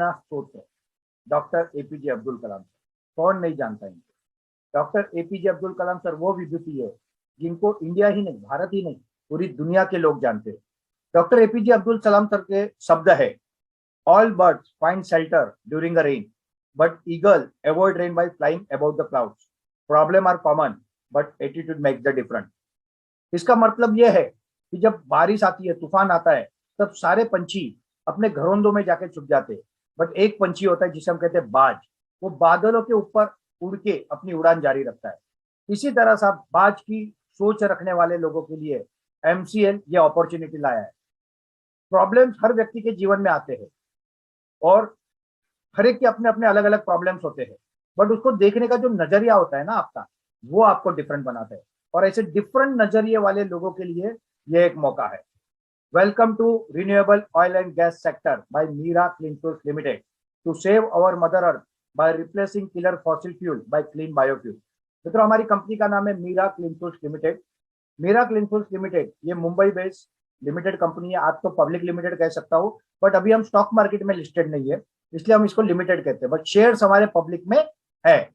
प्रेरणा स्रोत है doctor APJ Abdul Kalam sir. कौन नहीं जानता इनको। डॉक्टर एपीजे अब्दुल कलाम सर वो विभूति है जिनको इंडिया ही नहीं, भारत ही नहीं, पूरी दुनिया के लोग जानते हैं। डॉक्टर एपीजे अब्दुल कलाम सर के शब्द है, all birds find shelter during a rain, but eagle avoid rain by flying about the clouds. Problem are common but attitude makes the difference. इसका मतलब यह है कि जब बारिश आती है, तूफान आता है, तब सारे पंछी अपने घरोंदों में जाके छुप जाते हैं, बट एक पंछी होता है जिसे हम कहते हैं बाज, वो बादलों के ऊपर उड़ के अपनी उड़ान जारी रखता है। इसी तरह से बाज की सोच रखने वाले लोगों के लिए एमसीएल ये अपॉर्चुनिटी लाया है। प्रॉब्लम्स हर व्यक्ति के जीवन में आते हैं और हर एक के अपने अपने अलग अलग प्रॉब्लम्स होते हैं, बट उसको देखने का जो नजरिया होता है ना आपका, वो आपको डिफरेंट बनाता है। और ऐसे डिफरेंट नजरिए वाले लोगों के लिए ये एक मौका है। Welcome to renewable oil and gas sector by Meera clean fuels limited to save our mother earth by replacing killer fossil fuel by clean biofuel. मित्रों, हमारी कंपनी का नाम है Meera clean fuels limited. Meera clean fuels limited ये Mumbai based limited company है। आज तो public limited कह सकता हूँ, बट अभी हम स्टॉक मार्केट में लिस्टेड नहीं है, इसलिए हम इसको लिमिटेड कहते हैं, बट शेयर्स हमारे पब्लिक में है।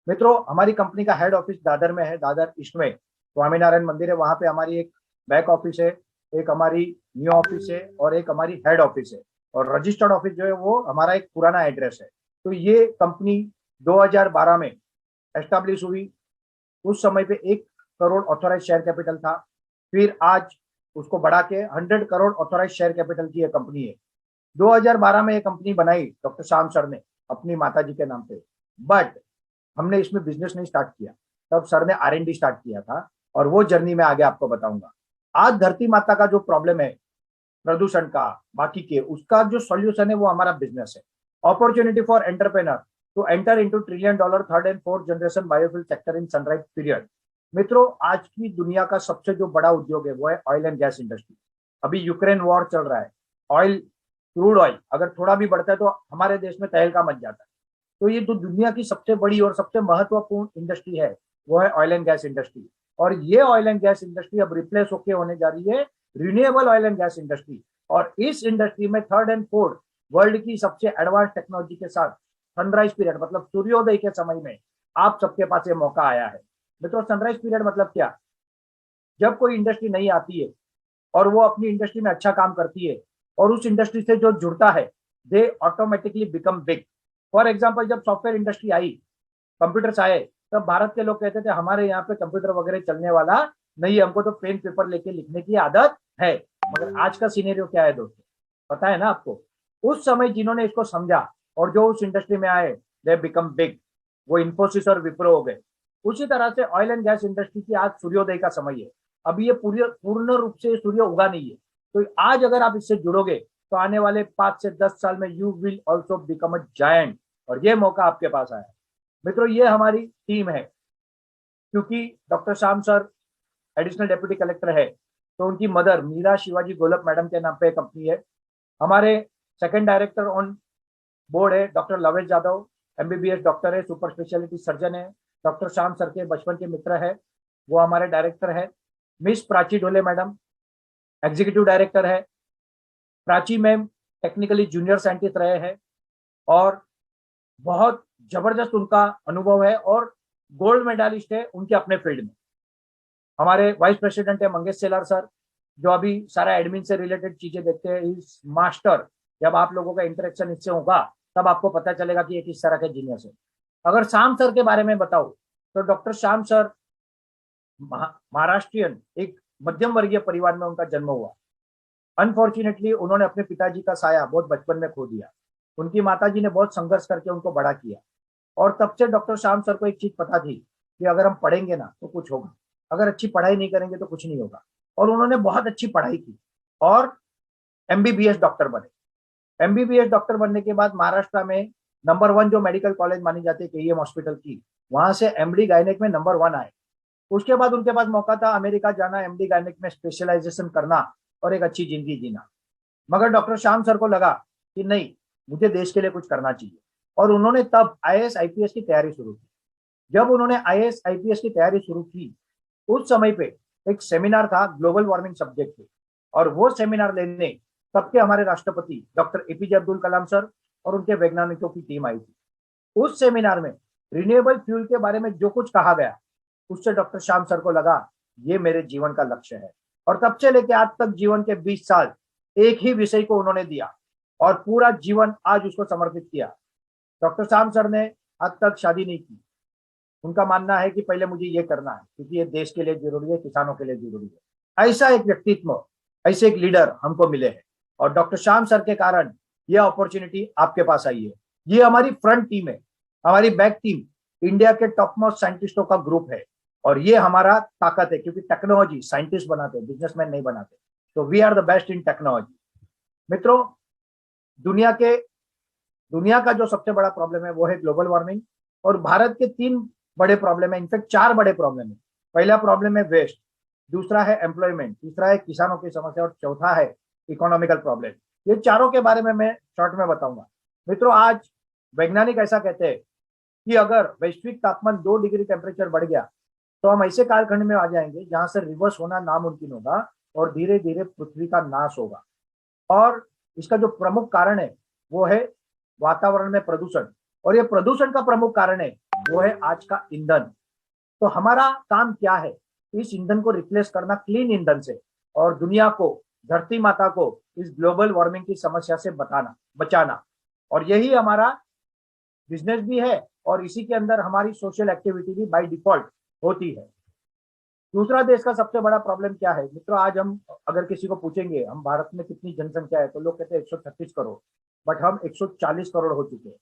मित्रों, हमारी कंपनी का हेड ऑफिस दादर में है, दादर ईस्ट में स्वामीनारायण मंदिर है, वहां पे हमारी एक बैक ऑफिस है, एक हमारी न्यू ऑफिस है और एक हमारी हेड ऑफिस है। और रजिस्टर्ड ऑफिस जो है वो हमारा एक पुराना एड्रेस है। तो ये कंपनी 2012 में एस्टेब्लिश हुई। उस समय पे 1 करोड़ ऑथोराइज शेयर कैपिटल था, फिर आज उसको बढ़ा के 100 करोड़ ऑथोराइज शेयर कैपिटल की यह कंपनी है। 2012 में ये कंपनी बनाई डॉक्टर श्याम सर ने अपनी माता जी के नाम पे, बट हमने इसमें बिजनेस नहीं स्टार्ट किया, तब सर ने R&D स्टार्ट किया था और वो जर्नी में आगे आपको बताऊंगा। आज धरती माता का जो प्रॉब्लम है प्रदूषण का, बाकी के, उसका जो सॉल्यूशन है वो हमारा बिजनेस है। Opportunity for entrepreneur to enter into $1 trillion third and fourth generation biofuel sector in sunrise period. मित्रों, आज की दुनिया का सबसे जो बड़ा उद्योग है वो है ऑयल एंड गैस इंडस्ट्री। अभी यूक्रेन वॉर चल रहा है, ऑयल, क्रूड ऑयल अगर थोड़ा भी बढ़ता है तो हमारे देश में तहलका मच जाता है। तो ये जो दुनिया की सबसे बड़ी और सबसे महत्वपूर्ण इंडस्ट्री है वो है ऑयल एंड गैस इंडस्ट्री। और ये ऑयल एंड गैस इंडस्ट्री अब रिप्लेस होके होने जा रही है renewable oil and gas industry. और इस इंडस्ट्री में थर्ड एंड फोर्थ वर्ल्ड की सबसे एडवांस टेक्नोलॉजी के साथ सनराइज पीरियड मतलब सूर्योदय के समय में आप सबके पास ये मौका आया है। मित्रों, सनराइज पीरियड मतलब क्या? जब कोई इंडस्ट्री नहीं आती है और वो अपनी इंडस्ट्री में अच्छा काम करती है और उस इंडस्ट्री से जो जुड़ता है, they automatically become big. For example, जब सॉफ्टवेयर इंडस्ट्री आई, कंप्यूटर्स आए, तब भारत के लोग कहते थे हमारे यहाँ पे कंप्यूटर वगैरह चलने वाला नहीं, हमको तो पेन पेपर लेके लिखने की आदत है। मगर आज का सिनेरियो क्या है दोस्तों, पता है ना आपको? उस समय जिन्होंने इसको समझा और जो उस इंडस्ट्री में आए, दे बिकम बिग। वो इन्फोसिस और विप्रो हो गए। उसी तरह से ऑयल एंड गैस इंडस्ट्री की आज सूर्योदय का समय है। अभी ये पूर्ण रूप से सूर्य उगा नहीं है, तो आज अगर आप इससे जुड़ोगे तो आने वाले 5 से 10 साल में you will also become a giant. और ये मौका आपके पास आया है। मित्रों, ये हमारी टीम है। क्योंकि doctor Shyam sir additional deputy collector है, तो उनकी मदर मीरा शिवाजी गोलप मैडम के नाम पे कंपनी है। हमारे सेकंड डायरेक्टर ऑन बोर्ड है डॉक्टर लवेश यादव, MBBS डॉक्टर है, सुपर स्पेशलिटी सर्जन है, डॉक्टर श्याम सर के बचपन के मित्र है, वो हमारे डायरेक्टर है। Miss Prachi Dhole madam executive director है। Prachi ma'am technically junior scientist रहे हैं और बहुत जबरदस्त उनका अनुभव है और गोल्ड मेडलिस्ट है उनके अपने फील्ड में। हमारे वाइस प्रेसिडेंट है मंगेश सेलार सर, जो अभी सारा एडमिन से रिलेटेड चीजें देखते हैं, इज मास्टर। जब आप लोगों का इंटरेक्शन इससे होगा तब आपको पता चलेगा कि ये किस तरह के जीनियस है। अगर श्याम सर के बारे में बताऊं तो डॉक्टर श्याम सर महाराष्ट्रियन एक मध्यम वर्गीय परिवार में उनका जन्म हुआ। अनफॉर्चुनेटली उन्होंने अपने पिताजी का साया बहुत बचपन में खो दिया। उनकी माताजी ने बहुत संघर्ष करके उनको बड़ा किया और तब से डॉक्टर श्याम सर को एक चीज पता थी कि अगर हम पढ़ेंगे ना तो कुछ होगा, अगर अच्छी पढ़ाई नहीं करेंगे तो कुछ नहीं होगा। और उन्होंने बहुत अच्छी पढ़ाई की और MBBS डॉक्टर बने। MBBS डॉक्टर बनने के बाद महाराष्ट्र में नंबर 1 जो मेडिकल कॉलेज मानी जाती है KEM हॉस्पिटल की, वहां से MD गायनेक में नंबर 1 आए। उसके बाद उनके पास मौका था अमेरिका जाना, MD गायनेक में स्पेशलाइजेशन करना और एक अच्छी जिंदगी जीना। मगर डॉक्टर श्याम सर को लगा कि नहीं, मुझे देश के लिए कुछ करना चाहिए और उन्होंने तब IAS IPS की तैयारी शुरू की। जब उन्होंने IAS IPS की तैयारी शुरू की, उस समय पे एक सेमिनार था ग्लोबल वार्मिंग सब्जेक्ट पे, और वो सेमिनार लेने तब के हमारे राष्ट्रपति doctor APJ Abdul Kalam sir और उनके वैज्ञानिकों की टीम आई थी। उस सेमिनार में रिन्यूएबल फ्यूल के बारे में जो कुछ कहा गया, उससे डॉक्टर श्याम सर को लगा ये मेरे जीवन का लक्ष्य है। और तब से लेकर आज तक जीवन के 20 साल एक ही विषय को उन्होंने दिया और पूरा जीवन आज उसको समर्पित किया। डॉक्टर श्याम सर ने आज तक शादी नहीं की। उनका मानना है कि पहले मुझे ये करना है क्योंकि ये देश के लिए जरूरी है, किसानों के लिए जरूरी है। ऐसा एक व्यक्तित्व, ऐसे एक लीडर हमको मिले हैं और डॉक्टर श्याम सर के कारण ये अपॉर्चुनिटी आपके पास आई है। ये हमारी फ्रंट टीम है, हमारी बैक टीम इंडिया के टॉप मोस्ट साइंटिस्टों का ग्रुप है और ये हमारा ताकत है क्योंकि टेक्नोलॉजी साइंटिस्ट बनाते, बिजनेसमैन नहीं बनाते। तो we are the best in technology. मित्रों, दुनिया का जो सबसे बड़ा प्रॉब्लम है वो है ग्लोबल वार्मिंग और भारत के 3 बड़े प्रॉब्लम है, इनफैक्ट 4 बड़े प्रॉब्लम है। पहला प्रॉब्लम है वेस्ट, दूसरा है एम्प्लॉयमेंट, तीसरा है किसानों की समस्या और चौथा है इकोनॉमिकल प्रॉब्लम। ये चारों के बारे में मैं शॉर्ट में बताऊंगा। मित्रों, आज वैज्ञानिक ऐसा कहते हैं कि अगर वैश्विक तापमान 2 डिग्री टेम्परेचर बढ़ गया तो हम ऐसे कालखंड में आ जाएंगे जहां से रिवर्स होना नामुमकिन होगा और धीरे धीरे पृथ्वी का नाश होगा। और इसका जो प्रमुख कारण है वो है वातावरण में प्रदूषण, और ये प्रदूषण का प्रमुख कारण है वो है आज का ईंधन। तो हमारा काम क्या है, इस ईंधन को रिप्लेस करना क्लीन ईंधन से और दुनिया को, धरती माता को इस ग्लोबल वार्मिंग की समस्या से बचाना। और यही हमारा बिजनेस भी है और इसी के अंदर हमारी सोशल एक्टिविटी भी बाय डिफॉल्ट होती है। दूसरा देश का सबसे बड़ा प्रॉब्लम क्या है मित्रों, आज हम अगर किसी को पूछेंगे हम भारत में कितनी जनसंख्या है तो लोग कहते हैं 136 करोड़, बट हम 140 करोड़ हो चुके हैं।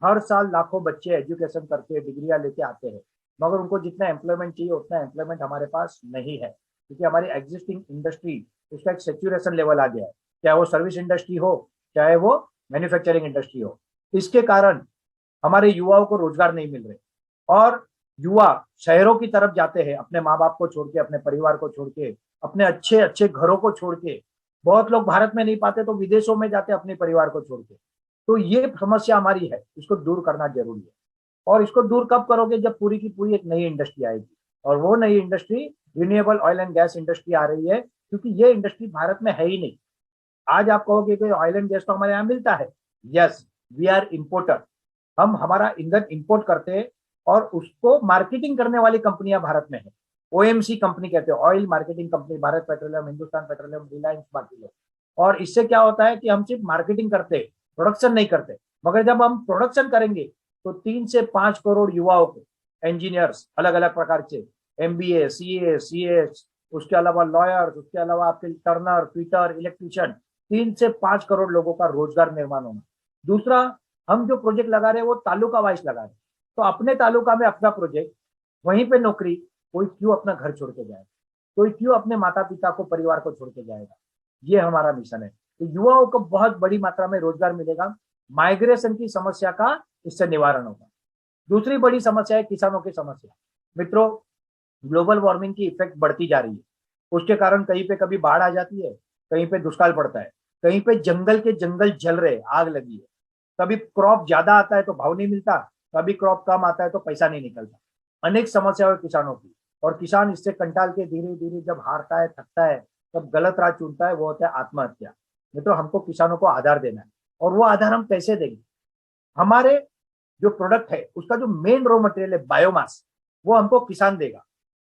हर साल लाखों बच्चे एजुकेशन करके डिग्रियां लेके आते हैं, मगर उनको जितना एम्प्लॉयमेंट चाहिए उतना एम्प्लॉयमेंट हमारे पास नहीं है क्योंकि हमारी एग्जिस्टिंग इंडस्ट्री, उसका एक सेचुरेशन लेवल आ गया है, चाहे वो सर्विस इंडस्ट्री हो चाहे वो मैन्युफैक्चरिंग इंडस्ट्री हो। इसके कारण हमारे युवाओं को रोजगार नहीं मिल रहे और युवा शहरों की तरफ जाते हैं अपने माँ बाप को छोड़ के, अपने परिवार को छोड़ के, अपने अच्छे अच्छे घरों को छोड़ के। बहुत लोग भारत में नहीं पाते तो विदेशों में जाते अपने परिवार को छोड़ के। तो ये समस्या हमारी है, इसको दूर करना जरूरी है। और इसको दूर कब करोगे, जब पूरी की पूरी एक नई इंडस्ट्री आएगी और वो नई industry renewable oil and gas industry आ रही है क्योंकि ये इंडस्ट्री भारत में है ही नहीं। आज आप कहोगे कि ऑयल एंड गैस तो हमारे यहाँ मिलता है, यस, वी आर इम्पोर्टर। हम हमारा ईंधन इंपोर्ट करते हैं और उसको मार्केटिंग करने वाली कंपनियां भारत में है। ओएमसी कंपनी कहते हैं, oil marketing company, Bharat petroleum, Hindustan petroleum, Reliance, बाकी लोग। और इससे क्या होता है कि हम सिर्फ मार्केटिंग करते, प्रोडक्शन नहीं करते। मगर जब हम प्रोडक्शन करेंगे तो 3 से 5 करोड़ युवाओं को, इंजीनियर्स अलग अलग प्रकार के, एमबीए, सीए, सीएस, उसके अलावा लॉयर्स, उसके अलावा आपके टर्नर, फिटर, इलेक्ट्रिशियन, 3 से 5 करोड़ लोगों का रोजगार निर्माण होना। दूसरा, हम जो प्रोजेक्ट लगा रहे हैं वो तालुका वाइज लगा रहे हैं, तो अपने तालुका में अपना प्रोजेक्ट, वहीं पे नौकरी। कोई क्यों अपना घर छोड़ के जाएगा, कोई क्यों अपने माता पिता को, परिवार को छोड़ के जाएगा। ये हमारा मिशन है। तो युवाओं को बहुत बड़ी मात्रा में रोजगार मिलेगा, माइग्रेशन की समस्या का इससे निवारण होगा। दूसरी बड़ी समस्या है किसानों की समस्या। मित्रों, ग्लोबल वार्मिंग की इफेक्ट बढ़ती जा रही है, उसके कारण कहीं पे कभी बाढ़ आ जाती है, कहीं पे दुष्काल पड़ता है, कहीं पे जंगल के जंगल जल रहे, आग लगी है। कभी क्रॉप ज्यादा आता है तो भाव नहीं मिलता, कभी क्रॉप कम आता है तो पैसा नहीं निकलता। अनेक समस्या है किसानों की, और किसान इससे कंटाल के धीरे धीरे जब हारता है, थकता है, तब गलत राह चुनता है, वो होता है आत्महत्या। मित्रों, हमको किसानों को आधार देना है, और वो आधार हम कैसे देंगे। हमारे जो प्रोडक्ट है उसका जो मेन रॉ मटेरियल है बायोमास, वो हमको किसान देगा,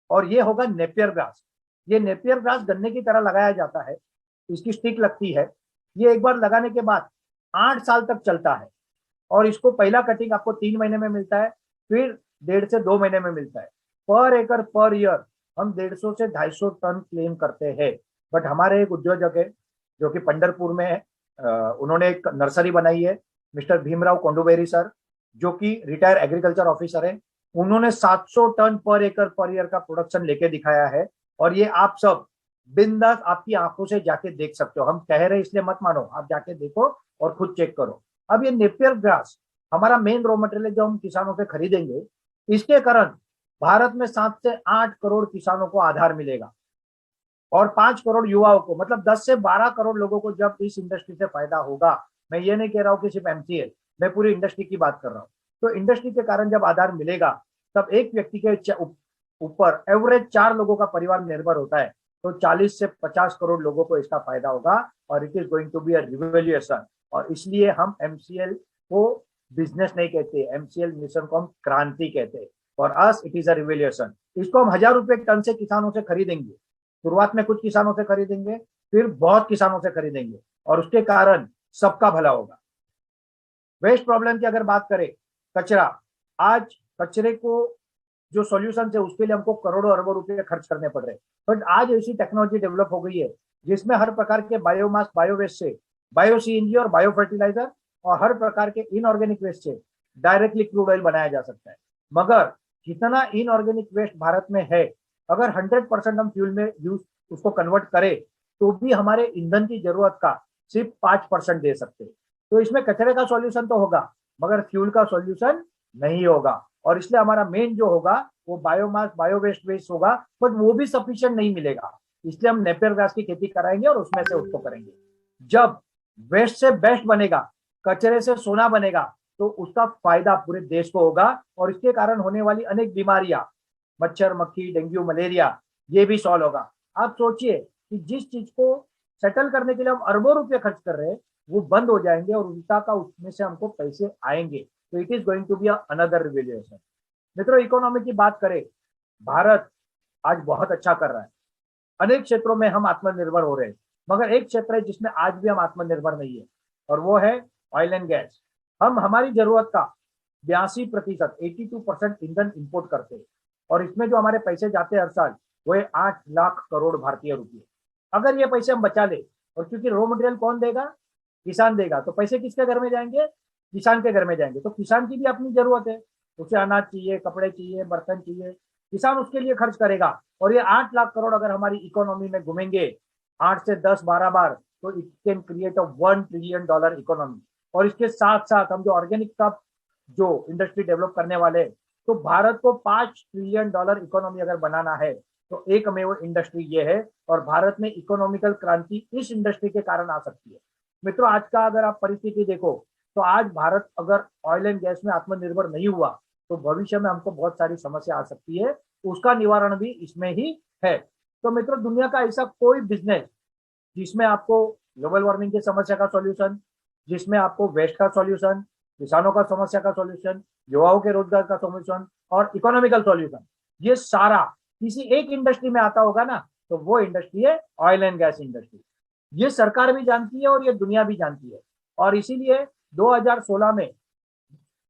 और ये होगा नेपियर ग्रास। ये नेपियर ग्रास गन्ने की तरह लगाया जाता है, इसकी स्टिक लगती है। ये एक बार लगाने के बाद 8 साल तक चलता है, और इसको पहला कटिंग आपको 3 महीने में मिलता है, फिर 1.5 से 2 महीने में मिलता है। पर एकड़ पर ईयर हम 150 से 250 टन क्लेम करते हैं। बट हमारे एक उद्योजक है जो कि पंढरपुर में है, उन्होंने एक नर्सरी बनाई है, मिस्टर भीमराव कोंडुबेरी सर, जो कि रिटायर्ड एग्रीकल्चर ऑफिसर है। उन्होंने 700 टन पर एकड़ पर ईयर का प्रोडक्शन लेके दिखाया है, और ये आप सब बिंदास आपकी आंखों से जाके देख सकते हो। हम कह रहे इसलिए मत मानो, आप जाके देखो और खुद चेक करो। अब ये नेपियर ग्रास हमारा मेन रॉ मटेरियल जो हम किसानों से खरीदेंगे, इसके कारण भारत में 7 से 8 करोड़ किसानों को आधार मिलेगा, और 5 करोड़ युवाओं को, मतलब 10 से 12 करोड़ लोगों को जब इस इंडस्ट्री से फायदा होगा। मैं ये नहीं कह रहा हूँ कि सिर्फ एमसीएल, मैं पूरी इंडस्ट्री की बात कर रहा हूँ। तो इंडस्ट्री के कारण जब आधार मिलेगा, तब एक व्यक्ति के ऊपर एवरेज 4 लोगों का परिवार निर्भर होता है, तो 40 से 50 करोड़ लोगों को इसका फायदा होगा, और it is going to be a revolution. और इसलिए हम एमसीएल को बिजनेस नहीं कहते, एमसीएल मिशन को हम क्रांति कहते हैं। For us it is a revolution. इसको हम 1000 रुपए टन से किसानों से खरीदेंगे। शुरुआत में कुछ किसानों से खरीदेंगे, फिर बहुत किसानों से खरीदेंगे, और उसके कारण सबका भला होगा। वेस्ट प्रॉब्लम की अगर बात करें, कचरा, आज कचरे को जो सॉल्यूशन है उसके लिए हमको करोड़ों अरबों रुपए खर्च करने पड़ रहे हैं। बट आज ऐसी टेक्नोलॉजी डेवलप हो गई है जिसमें हर प्रकार के बायोमास, बायोवेस्ट से बायो सीएनजी और बायो फर्टिलाइजर और हर प्रकार के इनऑर्गेनिक वेस्ट से डायरेक्टली क्रूड ऑयल बनाया जा सकता है। मगर जितना इनऑर्गेनिक वेस्ट भारत में है, अगर 100% हम फ्यूल में यूज उसको कन्वर्ट करें तो भी हमारे ईंधन की जरूरत का सिर्फ 5% दे सकते हैं। तो इसमें कचरे का सॉल्यूशन तो होगा मगर फ्यूल का सॉल्यूशन नहीं होगा। और इसलिए हमारा मेन जो होगा वो बायोमास, बायोवेस्ट वेस्ट होगा, बट वो भी सफिशिएंट नहीं मिलेगा। इसलिए हम नेपियर ग्रास की खेती कराएंगे और उसमें से उसको करेंगे। जब वेस्ट से बेस्ट बनेगा, कचरे से सोना बनेगा, तो उसका फायदा पूरे देश को होगा और इसके कारण होने वाली अनेक बीमारियां, मच्छर, मक्खी, डेंगू, मलेरिया, ये भी सॉल्व होगा। आप सोचिए कि जिस चीज को सेटल करने के लिए हम अरबों रुपए खर्च कर रहे हैं वो बंद हो जाएंगे और उल्टा का उसमें से हमको पैसे आएंगे। तो it is going to be another revolution. मित्रों, इकोनॉमी की बात करें, भारत आज बहुत अच्छा कर रहा है। अनेक क्षेत्रों में हम आत्मनिर्भर हो रहे हैं, मगर एक क्षेत्र है जिसमें आज भी हम आत्मनिर्भर नहीं है और वो है ऑयल एंड गैस। हम हमारी जरूरत का 82%, 82% ईंधन इंपोर्ट करते हैं और इसमें जो हमारे पैसे जाते हैं हर साल वो है 8 लाख करोड़ भारतीय रुपये। अगर ये पैसे हम बचा ले, और क्योंकि रॉ मटेरियल कौन देगा? किसान देगा, तो पैसे किसके घर में जाएंगे? किसान के घर में जाएंगे। तो किसान की भी अपनी जरूरत है, उसे अनाज चाहिए, कपड़े चाहिए, बर्तन चाहिए, किसान उसके लिए खर्च करेगा। और ये 8 लाख करोड़ अगर हमारी इकोनॉमी में घूमेंगे 8 से 10, 12 बार, तो it can create a $1 trillion economy. और इसके साथ साथ हम जो ऑर्गेनिक का जो इंडस्ट्री डेवलप करने वाले, तो भारत को $5 ट्रिलियन इकोनॉमी अगर बनाना है तो एक में वो इंडस्ट्री ये है। और भारत में इकोनॉमिकल क्रांति इस इंडस्ट्री के कारण आ सकती है। मित्रों, आज का अगर आप परिस्थिति देखो तो आज भारत अगर ऑयल एंड गैस में आत्मनिर्भर नहीं हुआ तो भविष्य में हमको बहुत सारी समस्या आ सकती है। उसका निवारण भी इसमें ही है। तो मित्रों, दुनिया का ऐसा कोई बिजनेस जिसमें आपको ग्लोबल वार्मिंग की समस्या का सॉल्यूशन, जिसमें आपको वेस्ट का सॉल्यूशन, किसानों का समस्या का सॉल्यूशन, युवाओं के रोजगार का सॉल्यूशन और इकोनॉमिकल सॉल्यूशन, ये सारा किसी एक इंडस्ट्री में आता होगा ना, तो वो इंडस्ट्री है ऑयल एंड गैस इंडस्ट्री। ये सरकार भी जानती है और ये दुनिया भी जानती है। और इसीलिए 2016 में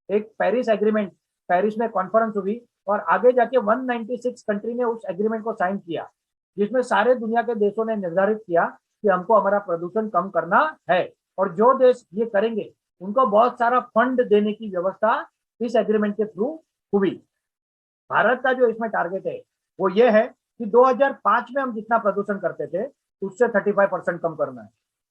एक पेरिस एग्रीमेंट, पेरिस में कॉन्फ्रेंस हुई और आगे जाके 196 कंट्री ने उस एग्रीमेंट को साइन किया, जिसमें सारे दुनिया के देशों ने निर्धारित किया कि हमको हमारा प्रदूषण कम करना है। और जो देश ये करेंगे उनको बहुत सारा फंड देने की व्यवस्था इस एग्रीमेंट के थ्रू हुई। भारत का जो इसमें टारगेट है वो ये है कि 2005 में हम जितना प्रदूषण करते थे उससे 35% कम करना है।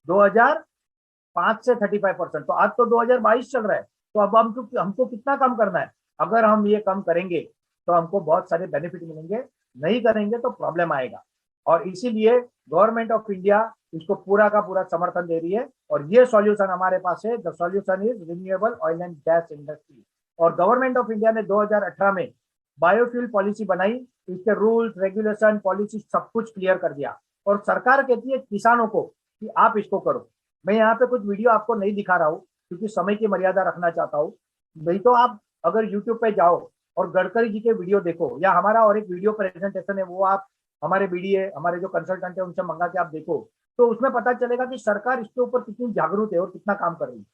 2005 से 35%, तो आज तो 2022 चल रहा है, तो अब हमको कितना कम करना है? अगर हम ये कम करेंगे तो हमको बहुत सारे बेनिफिट मिलेंगे, नहीं करेंगे तो प्रॉब्लम आएगा। और इसीलिए गवर्नमेंट ऑफ इंडिया इसको पूरा का पूरा समर्थन दे रही है और ये सॉल्यूशन हमारे पास है। The solution is renewable oil and gas industry. और गवर्नमेंट ऑफ इंडिया ने 2018 में बायोफ्यूल पॉलिसी बनाई, इसके रूल्स, रेगुलेशन, पॉलिसी सब कुछ क्लियर कर दिया और सरकार कहती है किसानों को कि आप इसको करो। मैं यहाँ पे कुछ वीडियो आपको नहीं दिखा रहा हूँ क्योंकि समय की मर्यादा रखना चाहता हूँ। नहीं तो आप अगर यूट्यूब पे जाओ और गडकरी जी के वीडियो देखो, या हमारा और एक वीडियो प्रेजेंटेशन है वो आप हमारे बीडीए, हमारे जो कंसल्टेंट है उनसे मंगा के आप देखो, तो उसमें पता चलेगा कि सरकार इसके ऊपर कितनी जागरूक है और कितना काम कर रही है।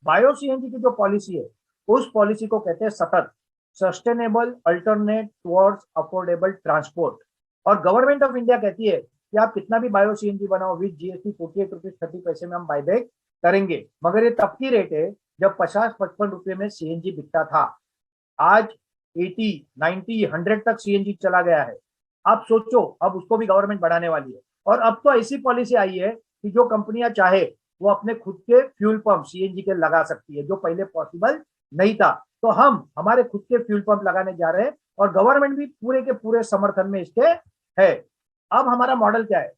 बायो सीएनजी की जो पॉलिसी है उस पॉलिसी को कहते हैं सतत, sustainable alternate towards affordable transport. और गवर्नमेंट ऑफ इंडिया कहती है कि आप कितना भी बायो सीएनजी बनाओ विद जीएसटी 48 रुपीज 30 पैसे में हम बायबैक करेंगे। मगर ये तब की रेट है जब 50-55 रुपए में सीएनजी बिकता था। आज 80, 90, 100 तक सीएनजी चला गया है। आप सोचो, अब उसको भी गवर्नमेंट बढ़ाने वाली है। और अब तो ऐसी पॉलिसी आई है कि जो कंपनियां चाहे वो अपने खुद के फ्यूल पंप सीएनजी के लगा सकती है, जो पहले पॉसिबल नहीं था। तो हम हमारे खुद के फ्यूल पंप लगाने जा रहे हैं और गवर्नमेंट भी पूरे के पूरे समर्थन में इसके है। अब हमारा मॉडल क्या है?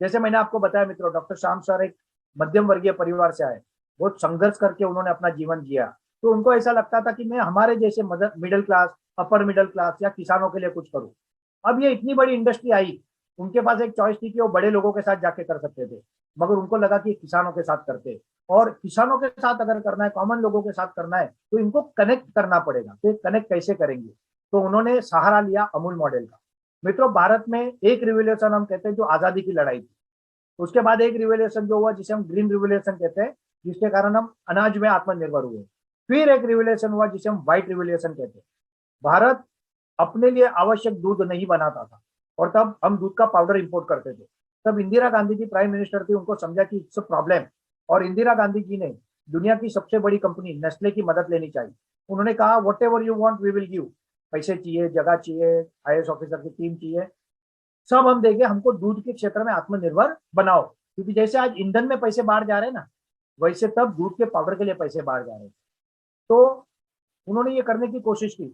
जैसे मैंने आपको बताया मित्रों, डॉक्टर श्याम सर एक मध्यम वर्गीय परिवार से आए, बहुत संघर्ष करके उन्होंने अपना जीवन जिया। तो उनको ऐसा लगता था कि मैं हमारे जैसे middle class, upper middle class या किसानों के लिए कुछ करूं। अब ये इतनी बड़ी इंडस्ट्री आई, उनके पास एक चॉइस थी कि वो बड़े लोगों के साथ जाके कर सकते थे। मगर उनको लगा कि किसानों के साथ करते, और किसानों के साथ अगर करना है, कॉमन लोगों के साथ करना है, तो इनको कनेक्ट करना पड़ेगा। तो कनेक्ट कैसे करेंगे? तो उन्होंने सहारा लिया अमूल मॉडल का। मित्रों, भारत में एक रिवोल्यूशन हम कहते हैं जो आजादी की लड़ाई थी, उसके बाद एक रिवोल्यूशन जो हुआ जिसे हम ग्रीन रिवोल्यूशन कहते हैं, जिसके कारण हम अनाज में आत्मनिर्भर हुए। फिर एक रिवोल्यूशन हुआ जिसे हम व्हाइट रिवोल्यूशन कहते हैं। भारत अपने लिए आवश्यक दूध नहीं बनाता था, और तब हम दूध का पाउडर इंपोर्ट करते थे। तब इंदिरा गांधी जी प्राइम मिनिस्टर थी, उनको समझा कि इट्स अ प्रॉब्लम, और इंदिरा गांधी जी ने दुनिया की सबसे बड़ी कंपनी नेस्ले की मदद लेनी चाहिए। उन्होंने कहा whatever you want we will give, पैसे चाहिए, जगह चाहिए, आईएएस ऑफिसर की टीम चाहिए, सब हम देंगे, हमको दूध के क्षेत्र में आत्मनिर्भर बनाओ। क्योंकि जैसे आज ईंधन में पैसे बाहर जा रहे हैं ना, वैसे तब दूध के पाउडर के लिए पैसे बाहर जा रहे हैं। तो उन्होंने ये करने की कोशिश की,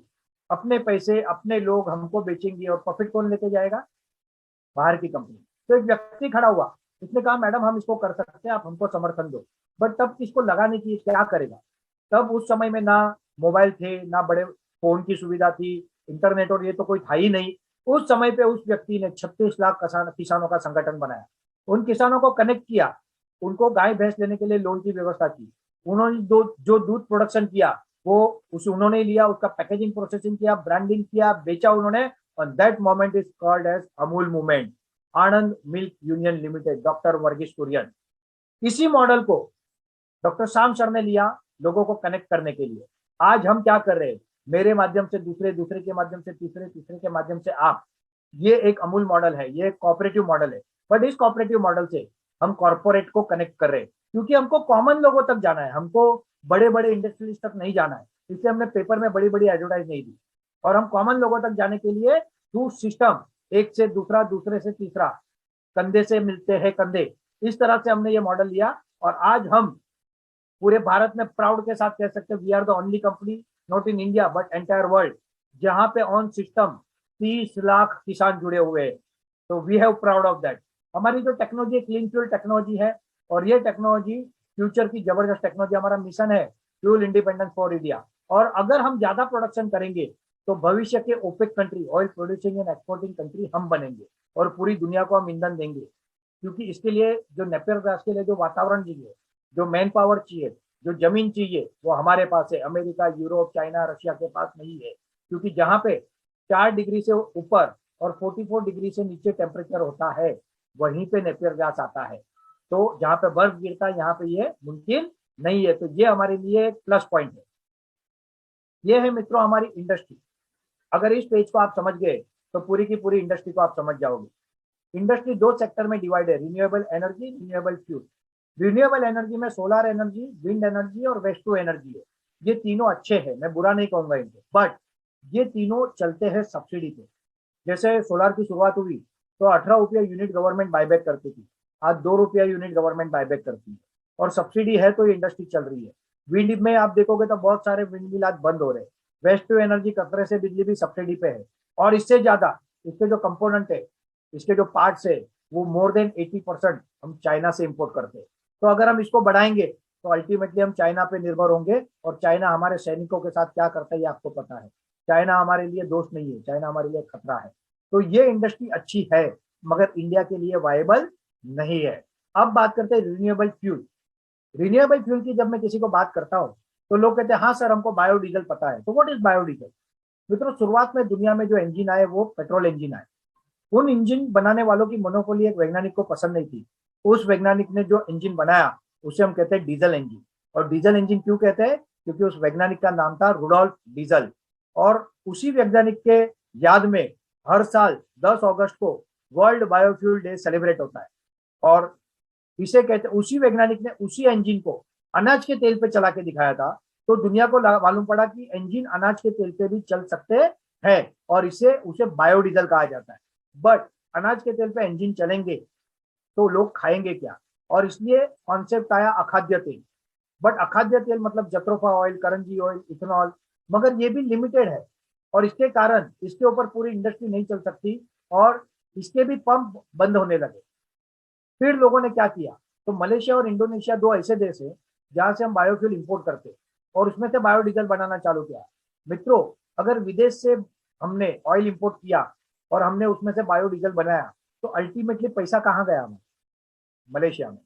अपने पैसे अपने लोग हमको बेचेंगे, और प्रॉफिट कौन लेके जाएगा? बाहर की कंपनी। तो एक व्यक्ति खड़ा हुआ, उसने कहा मैडम हम इसको कर सकते हैं, आप हमको समर्थन दो। बट तब किसको लगा नहीं कि क्या करेगा। तब उस समय में ना मोबाइल थे, ना बड़े फोन की सुविधा थी, इंटरनेट और ये तो कोई था ही नहीं। उस समय पे उस व्यक्ति ने 36 लाख किसानों का संगठन बनाया, उन किसानों को कनेक्ट किया, उनको गाय भैंस लेने के लिए लोन की व्यवस्था की। उन्होंने जो दूध प्रोडक्शन किया वो उस उन्होंने लिया, उसका पैकेजिंग प्रोसेसिंग किया, ब्रांडिंग किया, बेचा उन्होंने। और that moment is called as Amul movement, Anand milk union limited, doctor Verghese Kurien. इसी मॉडल को डॉक्टर श्याम सर ने लिया लोगों को कनेक्ट करने के लिए। आज हम क्या कर रहे हैं, मेरे माध्यम से दूसरे, दूसरे के माध्यम से तीसरे, तीसरे के माध्यम से आप, ये एक अमूल मॉडल है, ये एक कॉपरेटिव मॉडल है। बट इस कॉपरेटिव मॉडल से हम कॉर्पोरेट को कनेक्ट कर रहे हैं, क्योंकि हमको कॉमन लोगों तक जाना है, हमको बड़े बड़े इंडस्ट्रियलिस्ट तक नहीं जाना है। इसलिए हमने पेपर में बड़ी बड़ी एडवर्टाइज नहीं दी, और हम कॉमन लोगों तक जाने के लिए थ्रू सिस्टम, एक से दूसरा, दूसरे से तीसरा, कंधे से मिलते हैं कंधे, इस तरह से हमने ये मॉडल लिया। और आज हम पूरे भारत में प्राउड के साथ कह सकते हैं we are the only company, not in India but entire world, जहां पे ऑन सिस्टम 30 लाख किसान जुड़े हुए हैं। तो we have proud of that. हमारी जो टेक्नोलॉजी क्लीन फ्यूल टेक्नोलॉजी है, और ये टेक्नोलॉजी फ्यूचर की जबरदस्त टेक्नोलॉजी, हमारा मिशन है फ्यूल इंडिपेंडेंस फॉर इंडिया। और अगर हम ज्यादा प्रोडक्शन करेंगे तो भविष्य के OPEC country, oil producing and exporting country हम बनेंगे, और पूरी दुनिया को हम ईंधन देंगे। क्योंकि इसके लिए जो नेपियर ग्रास के लिए जो वातावरण चाहिए, जो मैन पावर चाहिए, जो जमीन चाहिए, वो हमारे पास है। अमेरिका, यूरोप, चाइना, रशिया के पास नहीं है। क्योंकि जहां पे 4 डिग्री से ऊपर और 44 डिग्री से नीचे टेम्परेचर होता है, वहीं पे नेपियर ग्रास आता है। तो जहां पे बर्फ गिरता है, यहाँ पे ये मुमकिन नहीं है। तो ये हमारे लिए एक प्लस पॉइंट है। ये है मित्रों हमारी इंडस्ट्री। अगर इस पेज को आप समझ गए तो पूरी की पूरी इंडस्ट्री को आप समझ जाओगे। इंडस्ट्री दो सेक्टर में डिवाइड है, renewable energy, renewable fuel. Renewable energy में सोलर एनर्जी, विंड एनर्जी और वेस्ट टू एनर्जी है। ये तीनों अच्छे हैं, मैं बुरा नहीं कहूंगा इनको, बट ये तीनों चलते हैं सब्सिडी पे। जैसे सोलर की शुरुआत हुई तो 18 रुपया यूनिट गवर्नमेंट बायबैक करती थी, आज 2 रुपया यूनिट गवर्नमेंट बायबैक करती है, और सब्सिडी है तो ये इंडस्ट्री चल रही है। विंड में आप देखोगे तो बहुत सारे विंड मिल आज बंद हो रहे हैं। वेस्ट टू एनर्जी कतरे से बिजली भी सब्सिडी पे है, और इससे ज्यादा इसके जो कंपोनेंट है, इसके जो पार्ट्स है, वो मोर देन 80% हम चाइना से इंपोर्ट करते हैं। तो अगर हम इसको बढ़ाएंगे तो अल्टीमेटली हम चाइना पे निर्भर होंगे, और चाइना हमारे सैनिकों के साथ क्या करता है ये आपको पता है। चाइना हमारे लिए दोस्त नहीं है, चाइना हमारे लिए खतरा है। तो ये इंडस्ट्री अच्छी है, मगर इंडिया के लिए वायबल नहीं है। अब बात करते हैं रिन्यूएबल फ्यूल। रिन्यूएबल फ्यूल की जब मैं किसी को बात करता हूँ तो लोग कहते हैं हाँ सर हमको बायोडीजल पता है। तो व्हाट इज बायोडीजल? मित्रों, शुरुआत में दुनिया में जो इंजन आए वो पेट्रोल इंजन आए। उन इंजन बनाने वालों की मोनोपोली एक वैज्ञानिक को पसंद नहीं थी। उस वैज्ञानिक ने जो इंजन बनाया उसे हम कहते हैं डीजल इंजन। और डीजल इंजन क्यों कहते हैं? क्योंकि उस वैज्ञानिक का नाम था रुडोल्फ डीजल। और उसी वैज्ञानिक के याद में हर साल 10 अगस्त को वर्ल्ड बायोफ्यूल डे सेलिब्रेट होता है। और इसे कहते, उसी वैज्ञानिक ने उसी इंजन को अनाज के तेल पे चला के दिखाया था। तो दुनिया को मालूम पड़ा कि इंजन अनाज के तेल पे भी चल सकते हैं, और इसे उसे बायोडीजल कहा जाता है। बट अनाज के तेल पे इंजन चलेंगे तो लोग खाएंगे क्या? और इसलिए कॉन्सेप्ट आया अखाद्य तेल। बट अखाद्य तेल मतलब jatropha oil, Karanji oil, ethanol, मगर ये भी लिमिटेड है। और इसके कारण इसके ऊपर पूरी इंडस्ट्री नहीं चल सकती, और इसके भी पंप बंद होने लगे। फिर लोगों ने क्या किया, तो मलेशिया और इंडोनेशिया दो ऐसे देश है जहां से हम बायोफ्यूल इंपोर्ट करते हैं, और उसमें से बायोडीजल बनाना चालू किया। मित्रों, अगर विदेश से हमने ऑयल इंपोर्ट किया और हमने उसमें से बायोडीजल बनाया, तो अल्टीमेटली पैसा कहाँ गया हमें? मलेशिया में।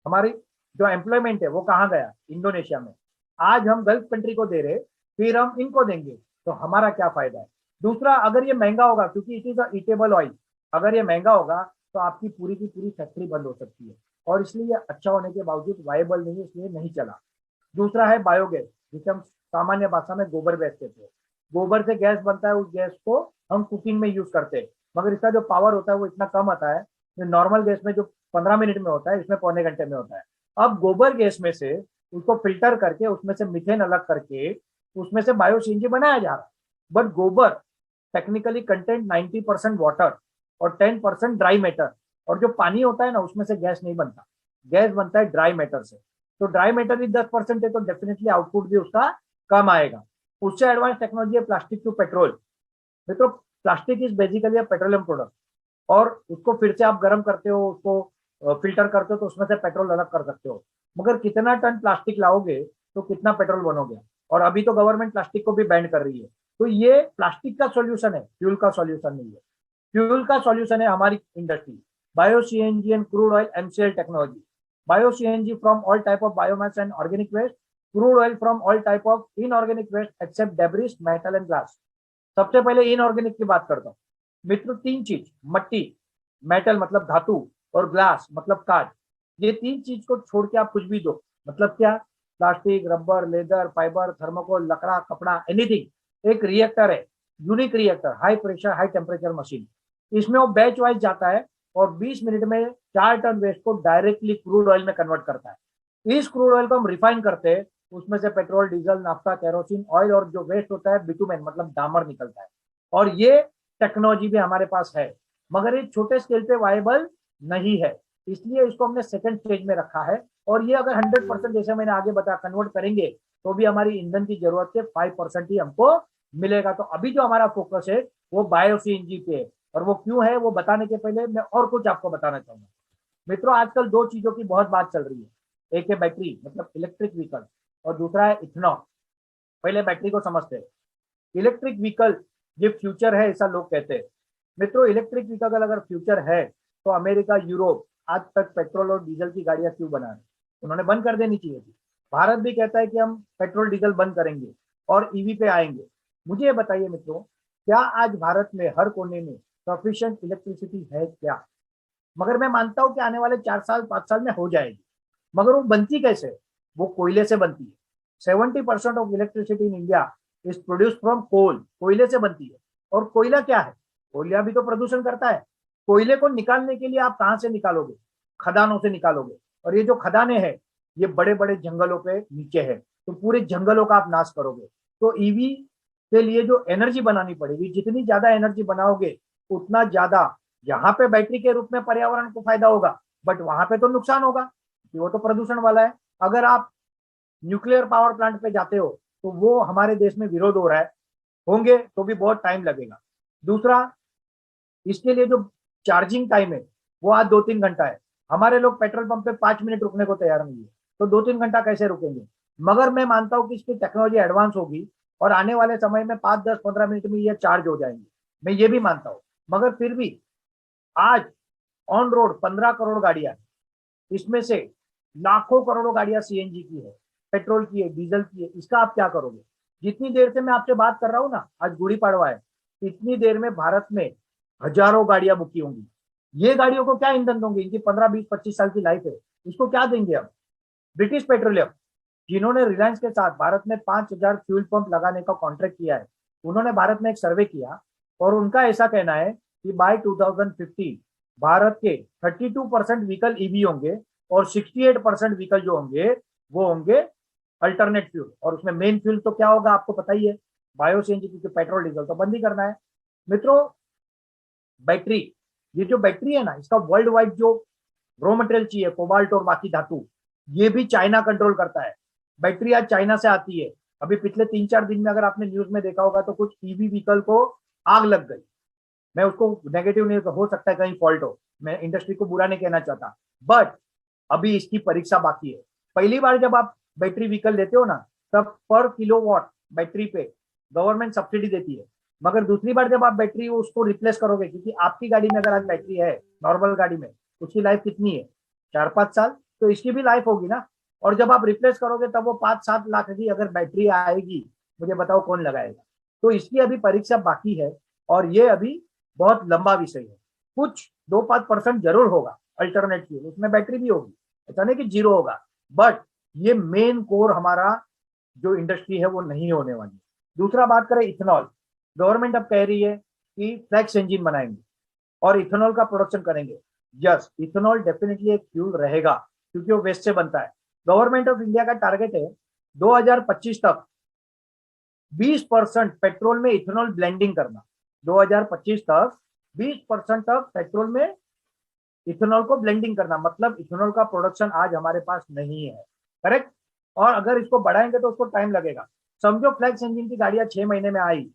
हमारी जो एम्प्लॉयमेंट है वो कहाँ गया, इंडोनेशिया में। आज हम गल्फ कंट्री को दे रहे, फिर हम इनको देंगे, तो हमारा क्या फायदा है। दूसरा, अगर ये महंगा होगा, क्योंकि इट इज ईटेबल ऑयल, अगर ये महंगा होगा तो आपकी पूरी की पूरी फैक्ट्री बंद हो सकती है, और इसलिए ये अच्छा होने के बावजूद वायबल नहीं है, इसलिए नहीं चला। दूसरा है बायोगैस, जिसे हम सामान्य भाषा में गोबर गैस कहते हैं। गोबर से गैस बनता है, उस गैस को हम कुकिंग में यूज करते हैं, मगर इसका जो पावर होता है वो इतना कम आता है, नॉर्मल गैस में जो 15 मिनट में होता है, इसमें पौने घंटे में होता है। अब गोबर गैस में से उसको फिल्टर करके उसमें से मीथेन अलग करके उसमें से बायो सीएनजी बनाया जा रहा है। बट गोबर टेक्निकली कंटेंट 90% वाटर और 10% ड्राई मैटर, और जो पानी होता है ना उसमें से गैस नहीं बनता, गैस बनता है ड्राई मैटर से। तो ड्राई मैटर ही 10% है, तो डेफिनेटली आउटपुट भी उसका कम आएगा। उससे एडवांस टेक्नोलॉजी है प्लास्टिक टू पेट्रोल। तो plastic is basically a petroleum product, और उसको फिर से आप गर्म करते हो, उसको फिल्टर करते हो, तो उसमें से पेट्रोल अलग कर सकते हो। मगर कितना टन प्लास्टिक लाओगे तो कितना पेट्रोल बनोगे। और अभी तो गवर्नमेंट प्लास्टिक को भी बैन कर रही है। तो ये प्लास्टिक का सॉल्यूशन है, फ्यूल का सॉल्यूशन नहीं है। फ्यूल का सॉल्यूशन है हमारी industry, bio CNG and crude oil MCL technology. Bio CNG from all type of biomass and organic waste, crude oil from all type of inorganic waste except debris, metal and glass. सबसे पहले inorganic की बात करता हूँ मित्र। तीन चीज, मट्टी, metal मतलब धातु, और ग्लास मतलब कांच, ये तीन चीज को छोड़ के आप कुछ भी दो, मतलब क्या, plastic, rubber, leather, fibre, thermocol, लकड़ा, कपड़ा, एनीथिंग। एक रिएक्टर है, unique reactor, high pressure high temperature machine, इसमें वो बैच वाइज जाता है और 20 मिनट में 4 टन वेस्ट को डायरेक्टली क्रूड ऑयल में कन्वर्ट करता है। इस क्रूड ऑयल को हम रिफाइन करते हैं, उसमें से petrol, diesel, naphtha, kerosene oil, और जो वेस्ट होता है बिटुमेन मतलब डामर निकलता है। और ये टेक्नोलॉजी भी हमारे पास है, मगर ये छोटे स्केल पे वायबल नहीं है, इसलिए इसको हमने सेकंड स्टेज में रखा है। और ये अगर 100% जैसे मैंने आगे बताया कन्वर्ट करेंगे, तो भी हमारी ईंधन की जरूरत से 5% ही हमको मिलेगा। तो अभी जो हमारा फोकस है वो बायो सीएनजी पे है, और वो क्यों है वो बताने के पहले मैं और कुछ आपको बताना चाहूंगा। मित्रों, आजकल दो चीजों की बहुत बात चल रही है, एक है बैटरी मतलब इलेक्ट्रिक व्हीकल, और दूसरा है इथेनॉल। पहले बैटरी को समझते हैं। इलेक्ट्रिक व्हीकल ये फ्यूचर है ऐसा लोग कहते हैं। मित्रों, इलेक्ट्रिक व्हीकल अगर फ्यूचर है तो अमेरिका, यूरोप आज तक पेट्रोल और डीजल की गाड़ियां क्यों बना रहे, उन्होंने बंद कर देनी चाहिए थी। भारत भी कहता है कि हम पेट्रोल डीजल बंद करेंगे और ईवी पे आएंगे। मुझे ये बताइए मित्रों, क्या आज भारत में हर कोने में सफिशिएंट इलेक्ट्रिसिटी है क्या। मगर मैं मानता हूं कि आने वाले 4 साल 5 साल में हो जाएगी। मगर वो बनती कैसे, वो कोयले से बनती है। 70% of electricity in India is produce from coal, कोयले से बनती है। और कोयला क्या है, कोयला भी तो प्रदूषण करता है। कोयले को निकालने के लिए आप कहां से निकालोगे, खदानों से निकालोगे, और ये जो खदानें हैं ये बड़े बड़े जंगलों पे नीचे है, तो पूरे जंगलों का आप नाश करोगे। तो ईवी के लिए जो एनर्जी बनानी पड़ेगी, जितनी ज्यादा एनर्जी बनाओगे उतना ज्यादा यहाँ पे बैटरी के रूप में पर्यावरण को फायदा होगा, बट वहां पे तो नुकसान होगा कि वो तो प्रदूषण वाला है। अगर आप न्यूक्लियर पावर प्लांट पे जाते हो तो वो हमारे देश में विरोध हो रहा है, होंगे तो भी बहुत टाइम लगेगा। दूसरा, इसके लिए जो चार्जिंग टाइम है वो आज 2-3 घंटा है। हमारे लोग पेट्रोल पंप पे 5 मिनट रुकने को तैयार नहीं है, तो 2-3 घंटा कैसे रुकेंगे। मगर मैं मानता हूं कि इसकी टेक्नोलॉजी एडवांस होगी और आने वाले समय में 5, 10, 15 मिनट में ये चार्ज हो जाएंगे, मैं ये भी मानता हूँ। मगर फिर भी आज ऑन रोड 15 करोड़ गाड़ियां हैं, इसमें से लाखों करोड़ों गाड़ियां सीएनजी की है, पेट्रोल की है, डीजल की है। इसका आप क्या करोगे। जितनी देर से मैं आपसे बात कर रहा हूं ना, आज गुड़ी पड़वा है, इतनी देर में भारत में हजारों गाड़ियां बुकी होंगी। ये गाड़ियों को क्या ईंधन दोगे, इनकी 15, 20, 25 साल की लाइफ है, इसको क्या देंगे हम। ब्रिटिश पेट्रोलियम, जिन्होंने रिलायंस के साथ भारत में 5,000 फ्यूल पंप लगाने का कॉन्ट्रैक्ट किया है, उन्होंने भारत में एक सर्वे किया और उनका ऐसा कहना है कि बाय 2050 भारत के 32% व्हीकल ईवी होंगे और 68% व्हीकल जो होंगे वो होंगे अल्टरनेट फ्यूल। और उसमें मेन फ्यूल तो क्या होगा आपको पता ही है, बायो सीएनजी, क्योंकि पेट्रोल डीजल तो बंद ही करना है। मित्रों, बैटरी, ये जो बैटरी है ना, इसका वर्ल्ड वाइड जो रॉ मटेरियल चाहिए, कोबाल्ट और बाकी धातु, ये भी चाइना कंट्रोल करता है। बैटरी आज चाइना से आती है। अभी पिछले 3-4 दिन में अगर आपने न्यूज में देखा होगा तो कुछ ईवी व्हीकल को आग लग गई। मैं उसको नेगेटिव नहीं, हो सकता है कहीं फॉल्ट हो, मैं इंडस्ट्री को बुरा नहीं कहना चाहता, बट अभी इसकी परीक्षा बाकी है। पहली बार जब आप बैटरी व्हीकल लेते हो ना, तब पर किलोवाट बैटरी पे गवर्नमेंट सब्सिडी देती है। मगर दूसरी बार जब आप बैटरी उसको रिप्लेस करोगे, क्योंकि आपकी गाड़ी में अगर आज बैटरी है, नॉर्मल गाड़ी में उसकी लाइफ कितनी है, 4-5 साल। तो इसकी भी लाइफ होगी ना। और जब आप रिप्लेस करोगे तब वो 5-7 लाख की अगर बैटरी आएगी, मुझे बताओ कौन लगाएगा। तो इसकी अभी परीक्षा बाकी है, और ये अभी बहुत लंबा विषय है। कुछ 2-5% जरूर होगा अल्टरनेट फ्यूल, उसमें बैटरी भी होगी, ऐसा नहीं कि जीरो होगा, बट ये मेन कोर हमारा जो इंडस्ट्री है वो नहीं होने वाली। दूसरा बात करें इथेनॉल, गवर्नमेंट अब कह रही है कि फ्लैक्स इंजन बनाएंगे और इथेनॉल का प्रोडक्शन करेंगे। यस, इथेनॉल डेफिनेटली एक फ्यूल रहेगा, क्योंकि वो वेस्ट से बनता है। गवर्नमेंट ऑफ इंडिया का टारगेट है 2025 तक 20% पेट्रोल में इथेनॉल ब्लेंडिंग करना। 2025 तक 20% तक पेट्रोल में इथेनॉल को ब्लेंडिंग करना, मतलब इथेनॉल का प्रोडक्शन आज हमारे पास नहीं है, करेक्ट। और अगर इसको बढ़ाएंगे तो उसको टाइम लगेगा। समझो फ्लैक्स इंजन की गाड़ियां 6 महीने में आई,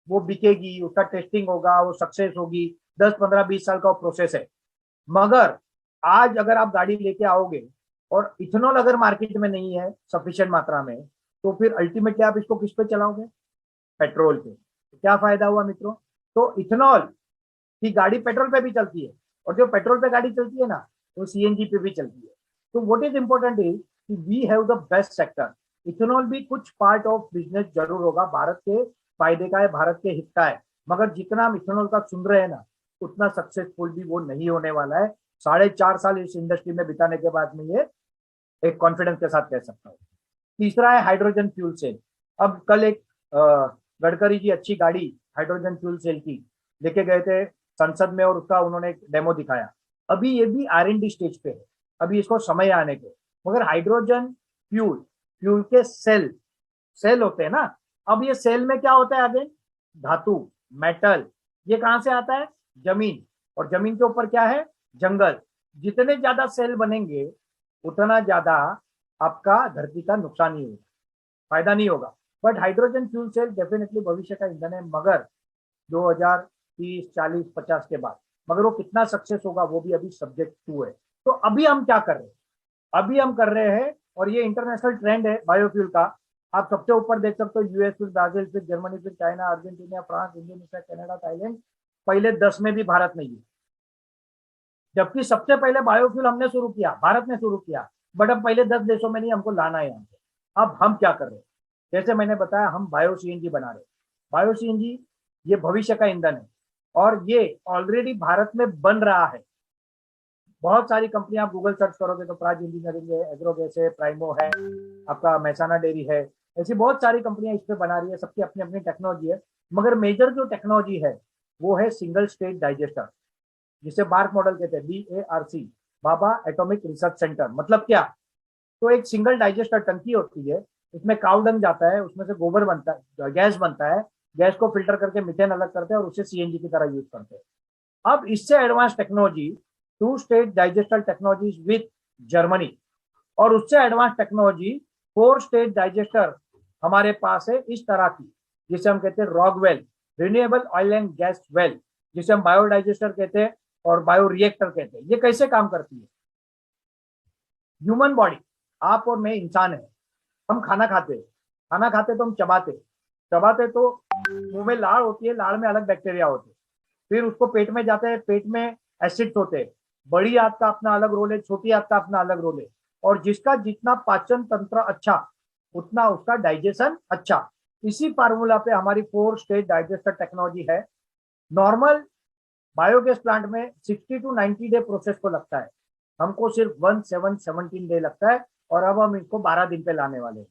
वो बिकेगी, उसका टेस्टिंग होगा, वो सक्सेस होगी, 10-15-20 साल का प्रोसेस है। मगर आज अगर आप गाड़ी लेके आओगे और इथेनॉल अगर मार्केट में नहीं है सफिशिएंट मात्रा में, तो फिर अल्टीमेटली आप इसको किस पे चलाओगे? पेट्रोल पे। तो क्या फायदा हुआ मित्रों? तो इथेनॉल की गाड़ी पेट्रोल पे भी चलती है, और जो पेट्रोल पे गाड़ी चलती है ना, वो सीएनजी पे भी चलती है। तो व्हाट इज इंपॉर्टेंट इज कि we have the best sector. Ethanol भी कुछ पार्ट ऑफ बिजनेस जरूर होगा, भारत के फायदे का है, भारत के हित का है, मगर जितना हम इथेनॉल का सुन रहे हैं ना, उतना सक्सेसफुल भी वो नहीं होने वाला है। 4.5 साल इस इंडस्ट्री में बिताने के बाद में ये एक कॉन्फिडेंस के साथ कह सकता हूँ। तीसरा है हाइड्रोजन फ्यूल सेल। अब कल एक गडकरी जी अच्छी गाड़ी हाइड्रोजन फ्यूल सेल की लेके गए थे संसद में, और उसका उन्होंने एक डेमो दिखाया। अभी ये भी R&D स्टेज पे है, अभी इसको समय आने के। मगर हाइड्रोजन फ्यूल, फ्यूल के सेल, सेल होते हैं ना, अब ये सेल में क्या होता है आगे? धातु, मेटल। ये कहां से आता है? जमीन। और जमीन के ऊपर क्या है? जंगल। जितने ज्यादा सेल बनेंगे उतना ज्यादा आपका धरती का नुकसान ही होगा, फायदा नहीं होगा। But hydrogen fuel cell definitely भविष्य का ईंधन है, मगर 2030, 40, 50 के बाद। मगर वो कितना सक्सेस होगा वो भी अभी सब्जेक्ट टू है। तो अभी हम क्या कर रहे हैं? अभी हम कर रहे हैं, और ये इंटरनेशनल ट्रेंड है बायोफ्यूल का। आप सबसे ऊपर देख सकते हो, यूएस, फिर ब्राजील, फिर जर्मनी, फिर China, Argentina, France, Indonesia, Canada, Thailand, पहले 10 में भी भारत नहीं है। जबकि सबसे पहले बायोफ्यूल हमने शुरू किया, भारत ने शुरू किया, बट अब पहले 10 देशों में नहीं, हमको लाना है यहाँ पे। अब हम क्या कर रहे हैं? जैसे मैंने बताया, हम बायो सीएनजी बना रहे हैं। बायो सीएनजी ये भविष्य का ईंधन है, और ये ऑलरेडी भारत में बन रहा है। बहुत सारी कंपनियां, आप गूगल सर्च करोगे तो प्राज इंजीनियरिंग है, एग्रोगैस है, प्राइमो है, आपका महसाना डेयरी है, ऐसी बहुत सारी कंपनियां इस पे बना रही है, सबकी अपनी अपनी टेक्नोलॉजी है। मगर मेजर जो टेक्नोलॉजी है वो है सिंगल स्टेज डाइजेस्टर, जिसे बार्क मॉडल कहते हैं, BARC, बाबा एटॉमिक रिसर्च सेंटर। मतलब क्या? तो एक सिंगल डाइजेस्टर टंकी होती है, उसमें काउ डंग जाता है, उसमें से गोबर बनता है, गैस बनता है, गैस को फिल्टर करके मीथेन अलग करते हैं और उसे सीएनजी की तरह यूज करते हैं। अब इससे advance technology, two stage digester technology with Germany, और उससे एडवांस टेक्नोलॉजी 4 स्टेज डाइजेस्टर हमारे पास है इस तरह की, जिसे हम कहते हैं rogue well, renewable oil and gas well, जिसे हम बायोडाइजेस्टर कहते हैं और बायो रिएक्टर कहते हैं। ये कैसे काम करती है? ह्यूमन बॉडी, आप और मैं इंसान है, हम खाना खाते हैं, खाना खाते तो हम चबाते, चबाते तो मुंह में लाड़ होती है, लाड़ में अलग बैक्टीरिया होते हैं, फिर उसको पेट में जाते हैं, पेट में एसिड्स होते हैं। बड़ी आंत का अपना अलग रोल है, छोटी आंत का अपना अलग रोल है, और जिसका जितना पाचन तंत्र अच्छा, उतना उसका डाइजेशन अच्छा। इसी फार्मूला पे हमारी 4 स्टेज डाइजेस्टर टेक्नोलॉजी है। नॉर्मल बायोगैस प्लांट में 60 to 90 डे प्रोसेस को लगता है, हमको सिर्फ 17 डे लगता है, और अब हम इसको 12 दिन पे लाने वाले हैं।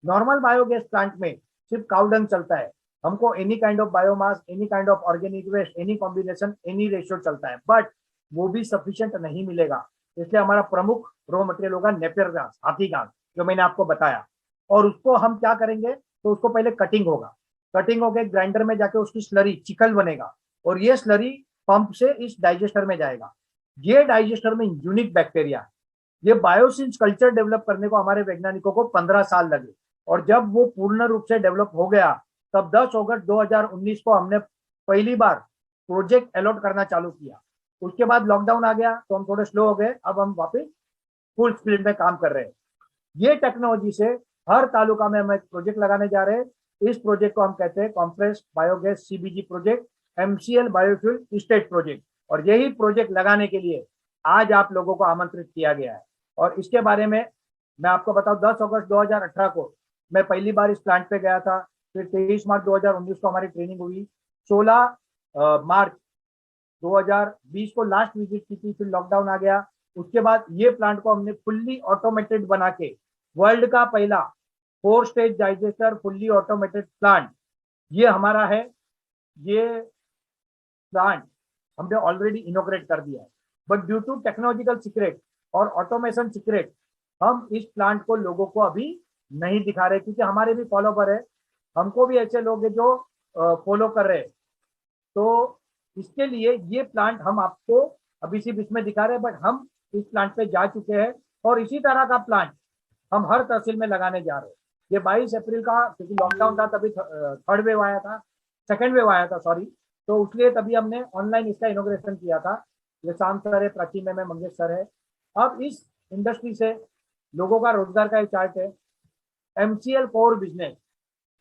नॉर्मल बायोगैस प्लांट में सिर्फ काउडंग चलता है, हमको any kind of biomass, any kind of organic waste, any combination, any ratio चलता है, बट वो भी सफिशियंट नहीं मिलेगा। इसलिए हमारा प्रमुख रॉ मटेरियल होगा नेपियर घास, हाथी घास, जो मैंने आपको बताया। और उसको हम क्या करेंगे? तो उसको पहले कटिंग होगा, कटिंग होकर ग्राइंडर में जाके उसकी स्लरी, चिकल बनेगा, और ये स्लरी पंप से इस डाइजेस्टर में जाएगा। ये डाइजेस्टर में यूनिक बैक्टीरिया है। ये बायोसिंस कल्चर डेवलप करने को हमारे वैज्ञानिकों को 15 साल लगे, और जब वो पूर्ण रूप से डेवलप हो गया, तब 10 अगस्त 2019 को हमने पहली बार प्रोजेक्ट अलॉट करना चालू किया। उसके बाद लॉकडाउन आ गया तो हम थोड़े स्लो हो गए, अब हम वापस फुल स्पीड में काम कर रहे हैं। ये टेक्नोलॉजी से हर तालुका में हम एक प्रोजेक्ट लगाने जा रहे हैं। इस प्रोजेक्ट को हम कहते हैं compress biogas CBG project, MCL biofuel state project. और यही प्रोजेक्ट लगाने के लिए आज आप लोगों को आमंत्रित किया गया है। और इसके बारे में मैं आपको बताऊं, 10 अगस्त 2018 को मैं पहली बार इस प्लांट पे गया था। फिर 23 मार्च 2019 को हमारी ट्रेनिंग हुई। 16 मार्च 2020 को लास्ट विजिट की थी, फिर लॉकडाउन आ गया। उसके बाद ये प्लांट को हमने फुल्ली ऑटोमेटेड बना के, वर्ल्ड का पहला 4 stage digester fully automated plant ये हमारा है। ये प्लांट हमने ऑलरेडी इनोग्रेट कर दिया है, but due to technological secret और ऑटोमेशन सीक्रेट हम इस प्लांट को लोगों को अभी नहीं दिखा रहे, क्योंकि हमारे भी फॉलोवर है, हमको भी ऐसे लोग हैं जो फॉलो कर रहे हैं। तो इसके लिए ये प्लांट हम आपको अभी सिर्फ इसमें दिखा रहे हैं, बट हम इस प्लांट पे जा चुके हैं और इसी तरह का प्लांट हम हर तहसील में लगाने जा रहे हैं। ये 22 अप्रैल का, क्योंकि लॉकडाउन था तभी थर्ड वेव आया था, सेकेंड वेव आया था सॉरी, तो उसलिए तभी हमने ऑनलाइन इसका इनोग्रेशन किया था। ये शाम सर है, प्राची में मंगेश सर है। अब इस इंडस्ट्री से लोगों का रोजगार का एक चार्ट है। एमसीएल कोर बिजनेस,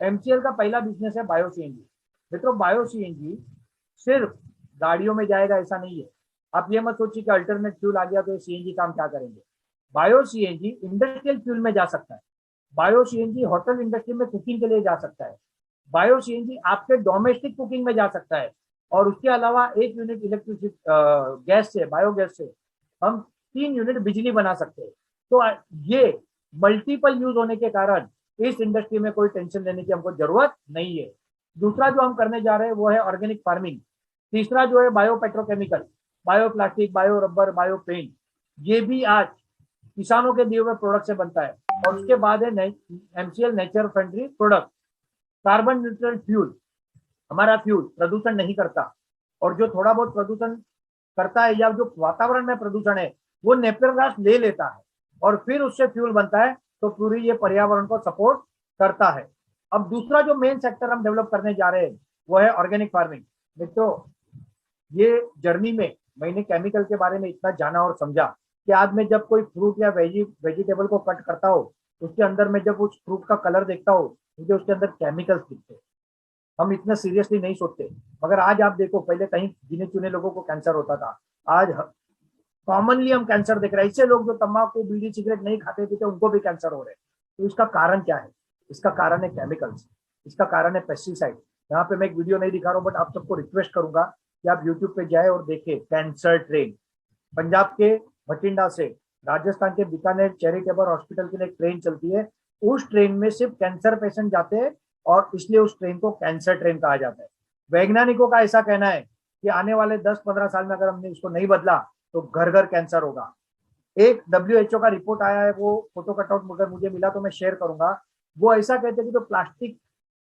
एमसीएल का पहला बिजनेस है बायो सीएनजी। मित्रों, बायो सीएनजी सिर्फ गाड़ियों में जाएगा ऐसा नहीं है। आप ये मत सोचिए कि अल्टरनेट फ्यूल आ गया तो सीएनजी काम क्या करेंगे। बायो सीएनजी इंडस्ट्रियल फ्यूल में जा सकता है। बायो सीएनजी होटल इंडस्ट्री में कुकिंग के लिए जा सकता है। बायो सीएनजी आपके डोमेस्टिक कुकिंग में जा सकता है। और उसके अलावा 1 यूनिट इलेक्ट्रिसिटी गैस से, बायोगैस से हम 3 यूनिट बिजली बना सकते हैं। तो ये मल्टीपल यूज होने के कारण इस इंडस्ट्री में कोई टेंशन लेने की हमको जरूरत नहीं है। दूसरा जो हम करने जा रहे हैं वो है ऑर्गेनिक फार्मिंग। तीसरा जो है bio petrochemical, bio plastic, bio rubber, bio paint. ये भी आज किसानों के दिए हुए प्रोडक्ट से बनता है। और उसके बाद है MCL nature friendly product, carbon neutral fuel. हमारा फ्यूल प्रदूषण नहीं करता, और जो थोड़ा बहुत प्रदूषण करता है या जो वातावरण में प्रदूषण है वो नेपियर घास ले लेता है और फिर उससे फ्यूल बनता है। तो पूरी ये पर्यावरण को सपोर्ट करता है। अब दूसरा जो मेन सेक्टर हम डेवलप करने जा रहे हैं वो है ऑर्गेनिक फार्मिंग। मित्रों, ये जर्नी में मैंने केमिकल के बारे में इतना जाना और समझा कि आज मैं जब कोई फ्रूट या वेजिटेबल को कट करता हूँ, उसके अंदर मैं जब उस फ्रूट का कलर देखता हूँ, मुझे उसके अंदर केमिकल्स दिखते। हम इतना सीरियसली नहीं सोचते, मगर आज आप देखो, पहले कहीं गिने चुने लोगों को कैंसर होता था, आज कॉमनली हम कैंसर देख रहे हैं। इससे लोग जो तंबाकू बीड़ी सिगरेट नहीं खाते पीते उनको भी कैंसर हो रहे हैं। तो इसका कारण क्या है? इसका कारण है केमिकल्स, इसका कारण है पेस्टिसाइड। यहाँ पे मैं एक वीडियो नहीं दिखा रहा हूँ, बट आप सबको रिक्वेस्ट करूंगा कि आप यूट्यूब पे जाए और देखें कैंसर ट्रेन। पंजाब के भटिंडा से राजस्थान के बीकानेर चैरिटेबल हॉस्पिटल के लिए एक ट्रेन चलती है। उस ट्रेन में सिर्फ कैंसर पेशेंट जाते हैं और इसलिए उस ट्रेन को कैंसर ट्रेन कहा जाता है। वैज्ञानिकों का ऐसा कहना है कि आने वाले 10-15 साल में अगर हमने इसको नहीं बदला तो घर घर कैंसर होगा। एक WHO का रिपोर्ट आया है, वो फोटो कटआउट मुझे मिला तो मैं शेयर करूंगा। वो ऐसा कहते हैं कि जो प्लास्टिक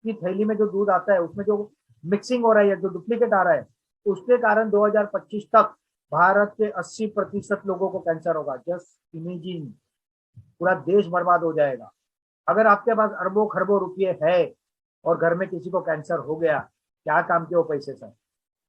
की थैली में जो दूध आता है उसमें जो मिक्सिंग हो रहा है, जो डुप्लीकेट आ रहा है, उसके कारण 2025 तक भारत के 80% लोगों को कैंसर होगा। जस्ट इमेजिन, पूरा देश बर्बाद हो जाएगा। अगर आपके पास अरबों खरबों रुपये है और घर में किसी को कैंसर हो गया, क्या काम के वो पैसे सर?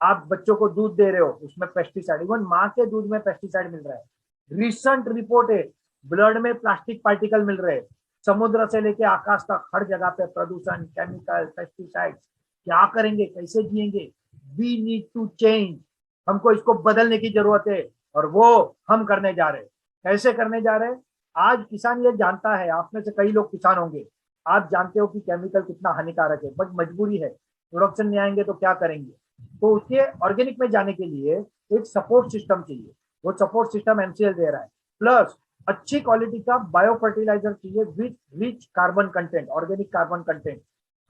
आप बच्चों को दूध दे रहे हो, उसमें पेस्टिसाइड, इवन माँ के दूध में पेस्टिसाइड मिल रहा है। रिसेंट रिपोर्ट है, ब्लड में प्लास्टिक पार्टिकल मिल रहे हैं। समुद्र से लेके आकाश तक हर जगह पे प्रदूषण, केमिकल, पेस्टिसाइड। क्या करेंगे, कैसे जिएंगे? We need to change. हमको इसको बदलने की जरूरत है और वो हम करने जा रहे हैं। कैसे करने जा रहे हैं? आज किसान ये जानता है, आप में से कई लोग किसान होंगे, आप जानते हो कि केमिकल कितना हानिकारक है, बट मजबूरी है, प्रोडक्शन नहीं आएंगे तो क्या करेंगे? तो उसके ऑर्गेनिक में जाने के लिए एक सपोर्ट सिस्टम चाहिए। वो सपोर्ट सिस्टम एमसीएल दे रहा है। प्लस अच्छी क्वालिटी का बायो फर्टिलाइजर चाहिए with rich carbon content, organic carbon content.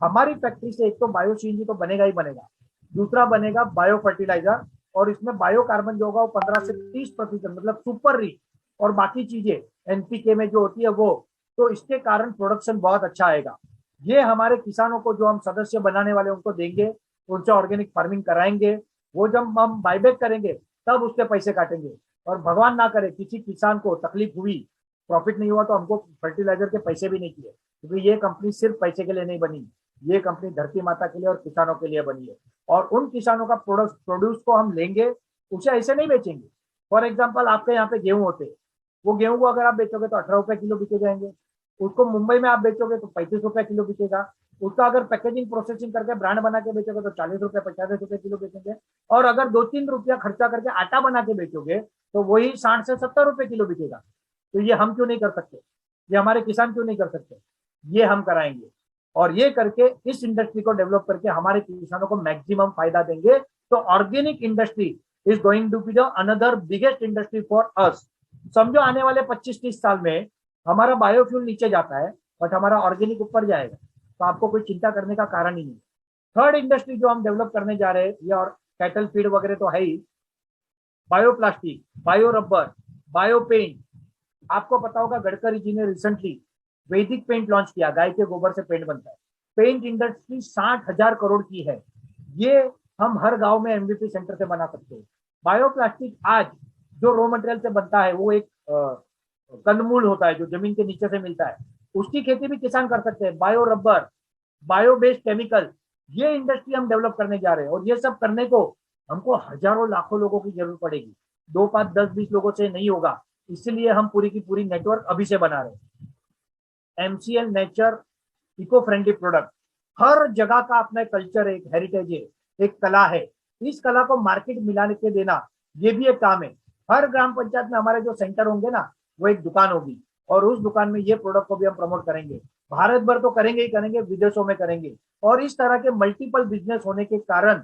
हमारी फैक्ट्री से एक तो बायो सीएनजी तो बनेगा ही बनेगा, दूसरा बनेगा बायो फर्टिलाइजर, और इसमें बायो कार्बन जो होगा वो 15 से 30% मतलब सुपर रिच, और बाकी चीजें एनपीके में जो होती है वो। तो इसके कारण प्रोडक्शन बहुत अच्छा आएगा। ये हमारे किसानों को जो हम सदस्य बनाने वाले उनको देंगे, उनसे ऑर्गेनिक फार्मिंग कराएंगे। वो जब हम बायबैक करेंगे तब उसके पैसे काटेंगे। और भगवान ना करे किसी किसान को तकलीफ हुई, प्रॉफिट नहीं हुआ, तो हमको फर्टिलाइजर के पैसे भी नहीं किए, क्योंकि ये कंपनी सिर्फ पैसे के लिए नहीं बनी, ये कंपनी धरती माता के लिए और किसानों के लिए बनी है। और उन किसानों का प्रोड्यूस को हम लेंगे, उसे ऐसे नहीं बेचेंगे। फॉर एग्जाम्पल, आपके यहाँ पे गेहूं होते हैं, वो गेहूं को अगर आप बेचोगे तो 18 रुपए किलो बिके जाएंगे। उसको मुंबई में आप बेचोगे तो 35 रुपए किलो बिकेगा। उसका अगर पैकेजिंग प्रोसेसिंग करके ब्रांड बना के बेचोगे तो 40 रुपए 50 रुपए किलो बेचेंगे। और अगर 2-3 रुपया खर्चा करके आटा बना के बेचोगे तो वही 60 से 70 रुपए किलो बिकेगा। तो ये हम क्यों नहीं कर सकते, ये हमारे किसान क्यों नहीं कर सकते, ये हम कराएंगे। और ये करके इस इंडस्ट्री को डेवलप करके हमारे किसानों को मैक्सिमम फायदा देंगे। तो organic industry is going to be the another biggest industry for us. समझो आने वाले 25-30 साल में हमारा बायोफ्यूल नीचे जाता है बट हमारा ऑर्गेनिक ऊपर जाएगा, तो आपको कोई चिंता करने का कारण ही नहीं। थर्ड इंडस्ट्री जो हम डेवलप करने जा रहे हैं, ये और कैटल फीड वगैरह तो है ही, bioplastic, bio rubber, bio paint. आपको पता होगा गडकरी जी ने रिसेंटली वैदिक पेंट लॉन्च किया, गाय के गोबर से पेंट बनता है। पेंट इंडस्ट्री 60,000 करोड़ की है, ये हम हर गांव में एमवीपी सेंटर से बना सकते हैं। बायोप्लास्टिक आज जो रॉ मटेरियल से बनता है वो एक कंदमूल होता है जो जमीन के नीचे से मिलता है, उसकी खेती भी किसान कर सकते हैं। Bio rubber, bio based chemical, ये इंडस्ट्री हम डेवलप करने जा रहे हैं। और ये सब करने को हमको हजारों लाखों लोगों की जरूरत पड़ेगी, 2, 5, 10, 20 लोगों से नहीं होगा। इसलिए हम पूरी की पूरी नेटवर्क अभी से बना रहे हैं। MCL nature eco friendly product, हर जगह का अपना कल्चर है, एक हेरिटेज है, एक कला है। इस कला को मार्केट मिलाने के देना, ये भी एक काम है। हर ग्राम पंचायत में हमारे जो सेंटर होंगे ना, वो एक दुकान होगी और उस दुकान में ये प्रोडक्ट को भी हम प्रमोट करेंगे। भारत भर तो करेंगे ही करेंगे, विदेशों में करेंगे। और इस तरह के मल्टीपल बिजनेस होने के कारण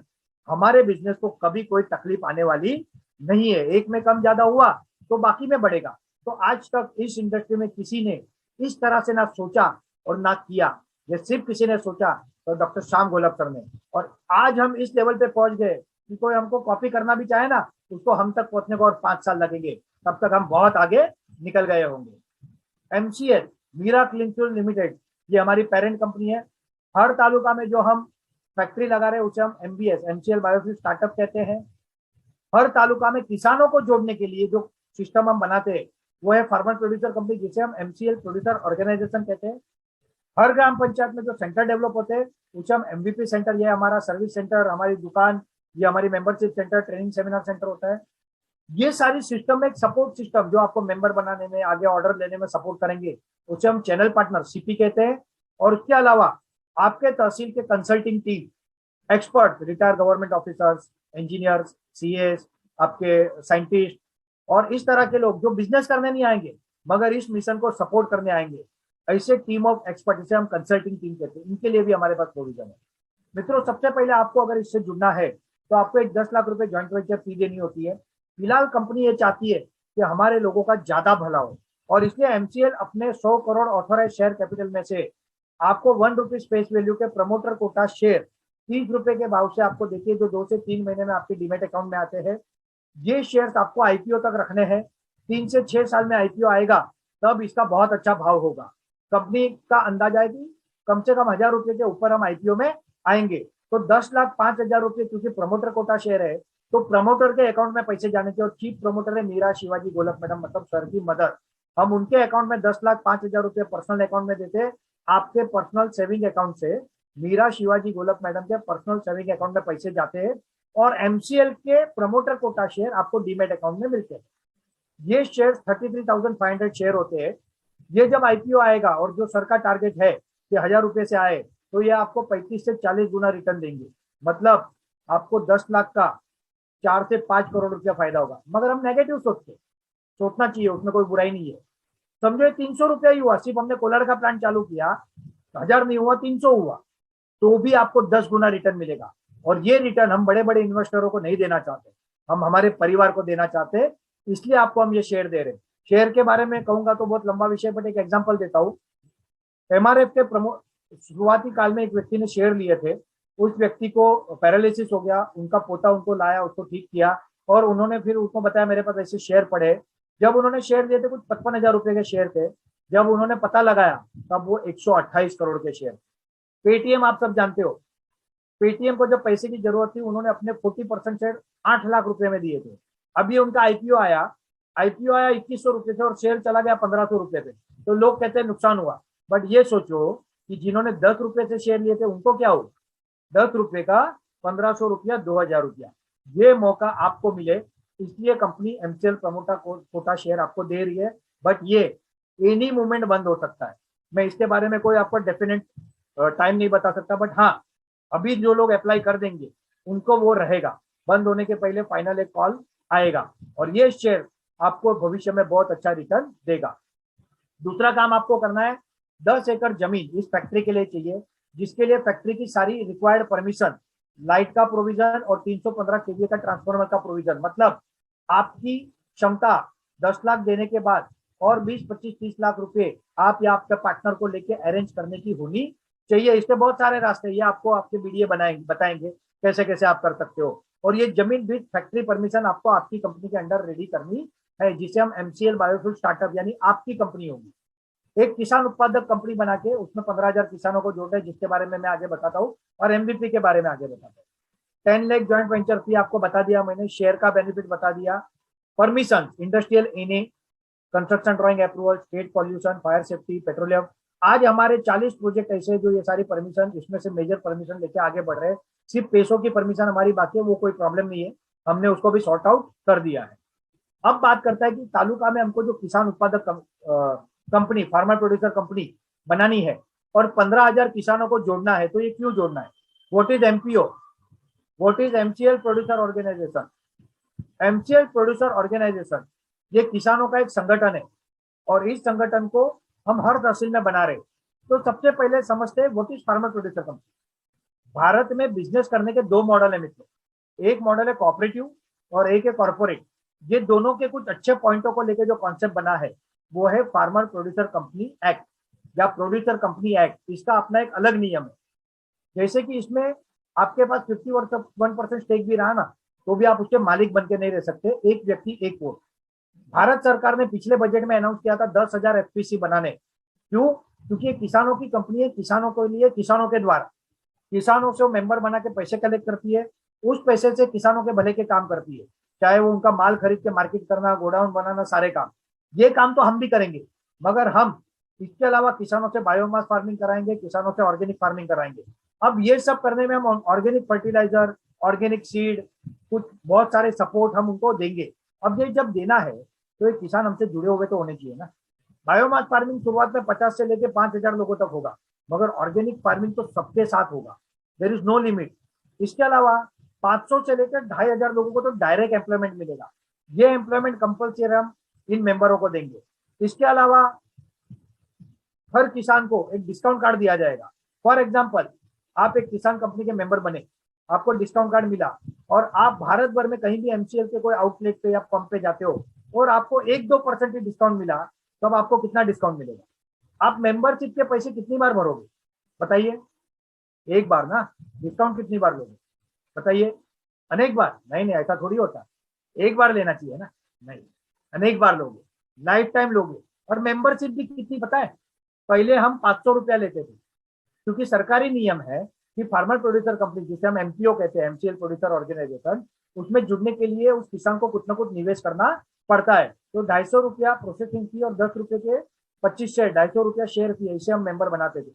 हमारे बिजनेस को कभी कोई तकलीफ आने वाली नहीं है। एक में कम ज्यादा हुआ तो बाकी में बढ़ेगा। तो आज तक इस इंडस्ट्री में किसी ने इस तरह से ना सोचा और ना किया, ये सिर्फ किसी ने सोचा तो डॉक्टर श्याम गोलप सर ने। और आज हम इस लेवल पे पहुंच गए कि कोई हमको कॉपी करना भी चाहे ना, उसको हम तक पहुंचने को और 5 साल लगेंगे, तब तक हम बहुत आगे निकल गए होंगे। MCL Meera clean fuel limited, ये हमारी पेरेंट कंपनी है। हर तालुका में जो हम फैक्ट्री लगा रहे हैं उसे हम एमबीएस, एमसीएल बायोफ्यूल स्टार्टअप कहते हैं। हर तालुका में किसानों को जोड़ने के लिए जो सिस्टम हम बनाते हैं वो है फार्मर प्रोड्यूसर कंपनी, जिसे हम एमसीएल प्रोड्यूसर ऑर्गेनाइजेशन कहते हैं। हर ग्राम पंचायत में जो सेंटर डेवलप होते हैं उसे हम एमवीपी सेंटर, ये हमारा सर्विस सेंटर, हमारी दुकान, ये हमारी membership centre, training seminar centre होता है। ये सारी सिस्टम एक सपोर्ट सिस्टम जो आपको मेंबर बनाने में, आगे ऑर्डर लेने में सपोर्ट करेंगे, उसे हम चैनल पार्टनर सीपी कहते हैं। और उसके अलावा आपके तहसील के consulting team, expert, retired government officers, engineers, CS, आपके साइंटिस्ट और इस तरह के लोग जो बिजनेस करने नहीं आएंगे मगर इस मिशन को सपोर्ट करने आएंगे, ऐसे टीम ऑफ एक्सपर्ट, इसे हम कंसल्टिंग टीम कहते हैं, इनके लिए भी हमारे पास प्रोविजन है। मित्रों, सबसे पहले आपको अगर इससे जुड़ना है तो आपको एक 10 लाख रुपए ज्वाइंट वेंचर फी देनी होती है। फिलहाल कंपनी ये चाहती है कि हमारे लोगों का ज्यादा भला हो और इसलिए एमसीएल अपने 100 करोड़ ऑथोराइज शेयर कैपिटल में से आपको ₹1 फेस वैल्यू के प्रमोटर कोटा शेयर ₹30 के भाव से आपको देखिए, जो 2 से 3 महीने में आपके डीमेट अकाउंट में आते हैं। ये शेयर्स आपको आईपीओ तक रखने हैं। 3 से 6 साल में आईपीओ आएगा, तब इसका बहुत अच्छा भाव होगा। कंपनी का अंदाजा है कि कम से कम ₹1,000 के ऊपर हम आईपीओ में आएंगे। तो 10,05,000 क्योंकि प्रमोटर कोटा शेयर है, तो प्रमोटर के अकाउंट में पैसे जाने के, और चीफ प्रमोटर है मीरा शिवाजी गोलक मैडम, मतलब सर की मदर, हम उनके अकाउंट में 10,05,000 पर्सनल अकाउंट में देते, आपके पर्सनल सेविंग अकाउंट से मीरा शिवाजी गोलक मैडम के पर्सनल सेविंग अकाउंट में पैसे जाते हैं और एमसीएल के प्रमोटर कोटा शेयर आपको डीमेट अकाउंट में मिलते हैं। ये शेयर 33,500 शेयर होते हैं। ये जब आईपीओ आएगा और जो सर का टारगेट है कि ₹1,000 से आए, तो ये आपको 35 से 40 गुना रिटर्न देंगे। मतलब आपको 10 लाख का 4 से 5 करोड़ रुपया फायदा होगा। मगर हम नेगेटिव सोचना चाहिए, उसमें कोई बुराई नहीं है। समझो ₹300 ही हुआ, सिर्फ हमने कोलार का प्लांट चालू किया, 1,000 नहीं हुआ, 300 हुआ, तो भी आपको 10 गुना रिटर्न मिलेगा। और ये रिटर्न हम बड़े बड़े इन्वेस्टरों को नहीं देना चाहते, हम हमारे परिवार को देना चाहते हैं, इसलिए आपको हम ये शेयर दे रहे हैं। शेयर के बारे में कहूंगा तो बहुत लंबा विषय, बट एक एग्जांपल देता हूँ। एमआरएफ के शुरुआती काल में एक व्यक्ति ने शेयर लिए थे, उस व्यक्ति को पैरालिसिस हो गया, उनका पोता उनको लाया, उसको ठीक किया और उन्होंने फिर उसको बताया मेरे पास ऐसे शेयर पड़े। जब उन्होंने शेयर लिए थे कुछ ₹55,000 के शेयर थे, जब उन्होंने पता लगाया तब वो 128 करोड़ के शेयर। पेटीएम आप सब जानते हो, पेटीएम को जब पैसे की जरूरत थी उन्होंने अपने 40% शेयर ₹8 लाख में दिए थे। अभी उनका आईपीओ आया, ₹2,100 से और शेयर चला गया ₹1,500 पे, तो लोग कहते हैं नुकसान हुआ। बट ये सोचो कि जिन्होंने ₹10 से शेयर लिए थे उनको क्या हुआ, ₹10 का ₹1,500, ₹2,000। ये मौका आपको मिले, इसलिए company MCL promoter quota share आपको दे रही है। बट ये एनी मोमेंट बंद हो सकता है। मैं इसके बारे में कोई आपको डेफिनेट टाइम नहीं बता सकता, बट हाँ, अभी जो लोग अप्लाई कर देंगे उनको वो रहेगा, बंद होने के पहले फाइनल एक कॉल आएगा। और ये शेयर आपको भविष्य में बहुत अच्छा रिटर्न देगा। दूसरा काम आपको करना है, 10 एकड़ जमीन इस फैक्ट्री के लिए चाहिए, जिसके लिए फैक्ट्री की सारी रिक्वायर्ड परमिशन, लाइट का प्रोविजन और 315 केवीए का ट्रांसफार्मर का प्रोविजन, मतलब आपकी क्षमता 10 लाख देने के बाद और 20, 25, 30 लाख रुपए आप या आपके पार्टनर को लेके अरेंज करने की होनी चाहिए। इसके बहुत सारे रास्ते, ये आपको आपके वीडियो बनाएंगे, बताएंगे कैसे कैसे आप कर सकते हो। और ये जमीन विद फैक्ट्री परमिशन आपको आपकी कंपनी के अंडर रेडी करनी है, जिसे हम एमसीएल बायोफ्यूल स्टार्टअप यानी आपकी कंपनी होगी। एक किसान उत्पादक कंपनी बना के उसमें 15,000 किसानों को जोड़ना है, जिसके बारे में मैं आगे बताता हूँ, और एमवीपी के बारे में आगे बताता हूँ। 10 लाख ज्वाइंट वेंचर फी आपको बता दिया मैंने, शेयर का बेनिफिट बता दिया, permission industrial NA, construction drawing approval, state pollution, fire safety, petroleum. आज हमारे 40 प्रोजेक्ट ऐसे हैं जो ये सारी परमिशन, इसमें से मेजर परमिशन लेके आगे बढ़ रहे हैं। सिर्फ पैसों की परमिशन हमारी बाकी है, वो कोई प्रॉब्लम नहीं है, हमने उसको भी सॉर्ट आउट कर दिया है। अब बात करता है कि तालुका में हमको जो किसान उत्पादक कंपनी, फार्मर प्रोड्यूसर कंपनी बनानी है और 15,000 किसानों को जोड़ना है, तो ये क्यों जोड़ना है? What is MPO? What is MCL producer organization? MCL producer organization ये किसानों का एक संगठन है, और इस संगठन को हम हर तहसील में बना रहे। तो सबसे पहले समझते हैं what is farmer producer company. Bharat में बिजनेस करने के दो मॉडल है मित्रों, एक मॉडल है कॉपरेटिव और एक है कॉर्पोरेट। ये दोनों के कुछ अच्छे पॉइंटों को लेकर जो कॉन्सेप्ट बना है वो है फार्मर प्रोड्यूसर कंपनी एक्ट या प्रोड्यूसर कंपनी एक्ट। इसका अपना एक अलग नियम है, जैसे कि इसमें आपके पास 51% स्टेक भी रहा ना, तो भी आप उसके मालिक बन के नहीं रह सकते, एक व्यक्ति एक वोट। भारत सरकार ने पिछले बजट में अनाउंस किया था 10,000 एफपीसी बनाने। क्यों? क्योंकि ये किसानों की कंपनी है, किसानों के लिए, किसानों के द्वारा, किसानों से वो मेंबर बना के पैसे कलेक्ट करती है, उस पैसे से किसानों के भले के काम करती है, चाहे वो उनका माल खरीद के मार्केट करना, गोडाउन बनाना, सारे काम। ये काम तो हम भी करेंगे, मगर हम इसके अलावा किसानों से बायोमास फार्मिंग कराएंगे, किसानों से ऑर्गेनिक फार्मिंग कराएंगे। अब ये सब करने में हम ऑर्गेनिक फर्टिलाइजर, ऑर्गेनिक सीड, कुछ बहुत सारे सपोर्ट हम उनको देंगे। अब ये जब देना है तो ये किसान हमसे जुड़े हुए तो होने चाहिए ना। बायोमास फार्मिंग शुरुआत में 50 से लेकर 5,000 लोगों तक होगा, मगर ऑर्गेनिक फार्मिंग तो सबके साथ होगा, देर इज नो लिमिट। इसके अलावा 500 से लेकर 2,500 लोगों को तो डायरेक्ट एम्प्लॉयमेंट मिलेगा, ये एम्प्लॉयमेंट कंपल्सरी हम इन मेंबरों को देंगे। इसके अलावा हर किसान को एक डिस्काउंट कार्ड दिया जाएगा। फॉर एग्जाम्पल, आप एक किसान कंपनी के मेंबर बने, आपको डिस्काउंट कार्ड मिला, और आप भारत भर में कहीं भी एमसीएल के कोई आउटलेट पे या पंप पे जाते हो और आपको 1-2% ही डिस्काउंट मिला, तब आपको कितना डिस्काउंट मिलेगा? आप मेंबरशिप के पैसे कितनी बार भरोगे बताइए? एक बार ना। डिस्काउंट कितनी बार लोगे बताइए? अनेक बार? नहीं नहीं, ऐसा थोड़ी होता, एक बार लेना चाहिए ना। नहीं, अनेक बार लोगे, लाइफ टाइम लोगे। और मेंबरशिप भी कितनी पता है? पहले हम 500 रुपया लेते थे, क्योंकि सरकारी नियम है कि फार्मर प्रोड्यूसर कंपनी, जिसे हम एमपीओ कहते हैं, एमसीएल प्रोड्यूसर ऑर्गेनाइजेशन, उसमें जुड़ने के लिए उस किसान को कुछ ना कुछ निवेश करना पड़ता है। तो 250 रुपया प्रोसेसिंग फी और 10 रुपए के 25 शेयर, 250 रुपया शेयर फी, इसे हम मेंबर बनाते थे।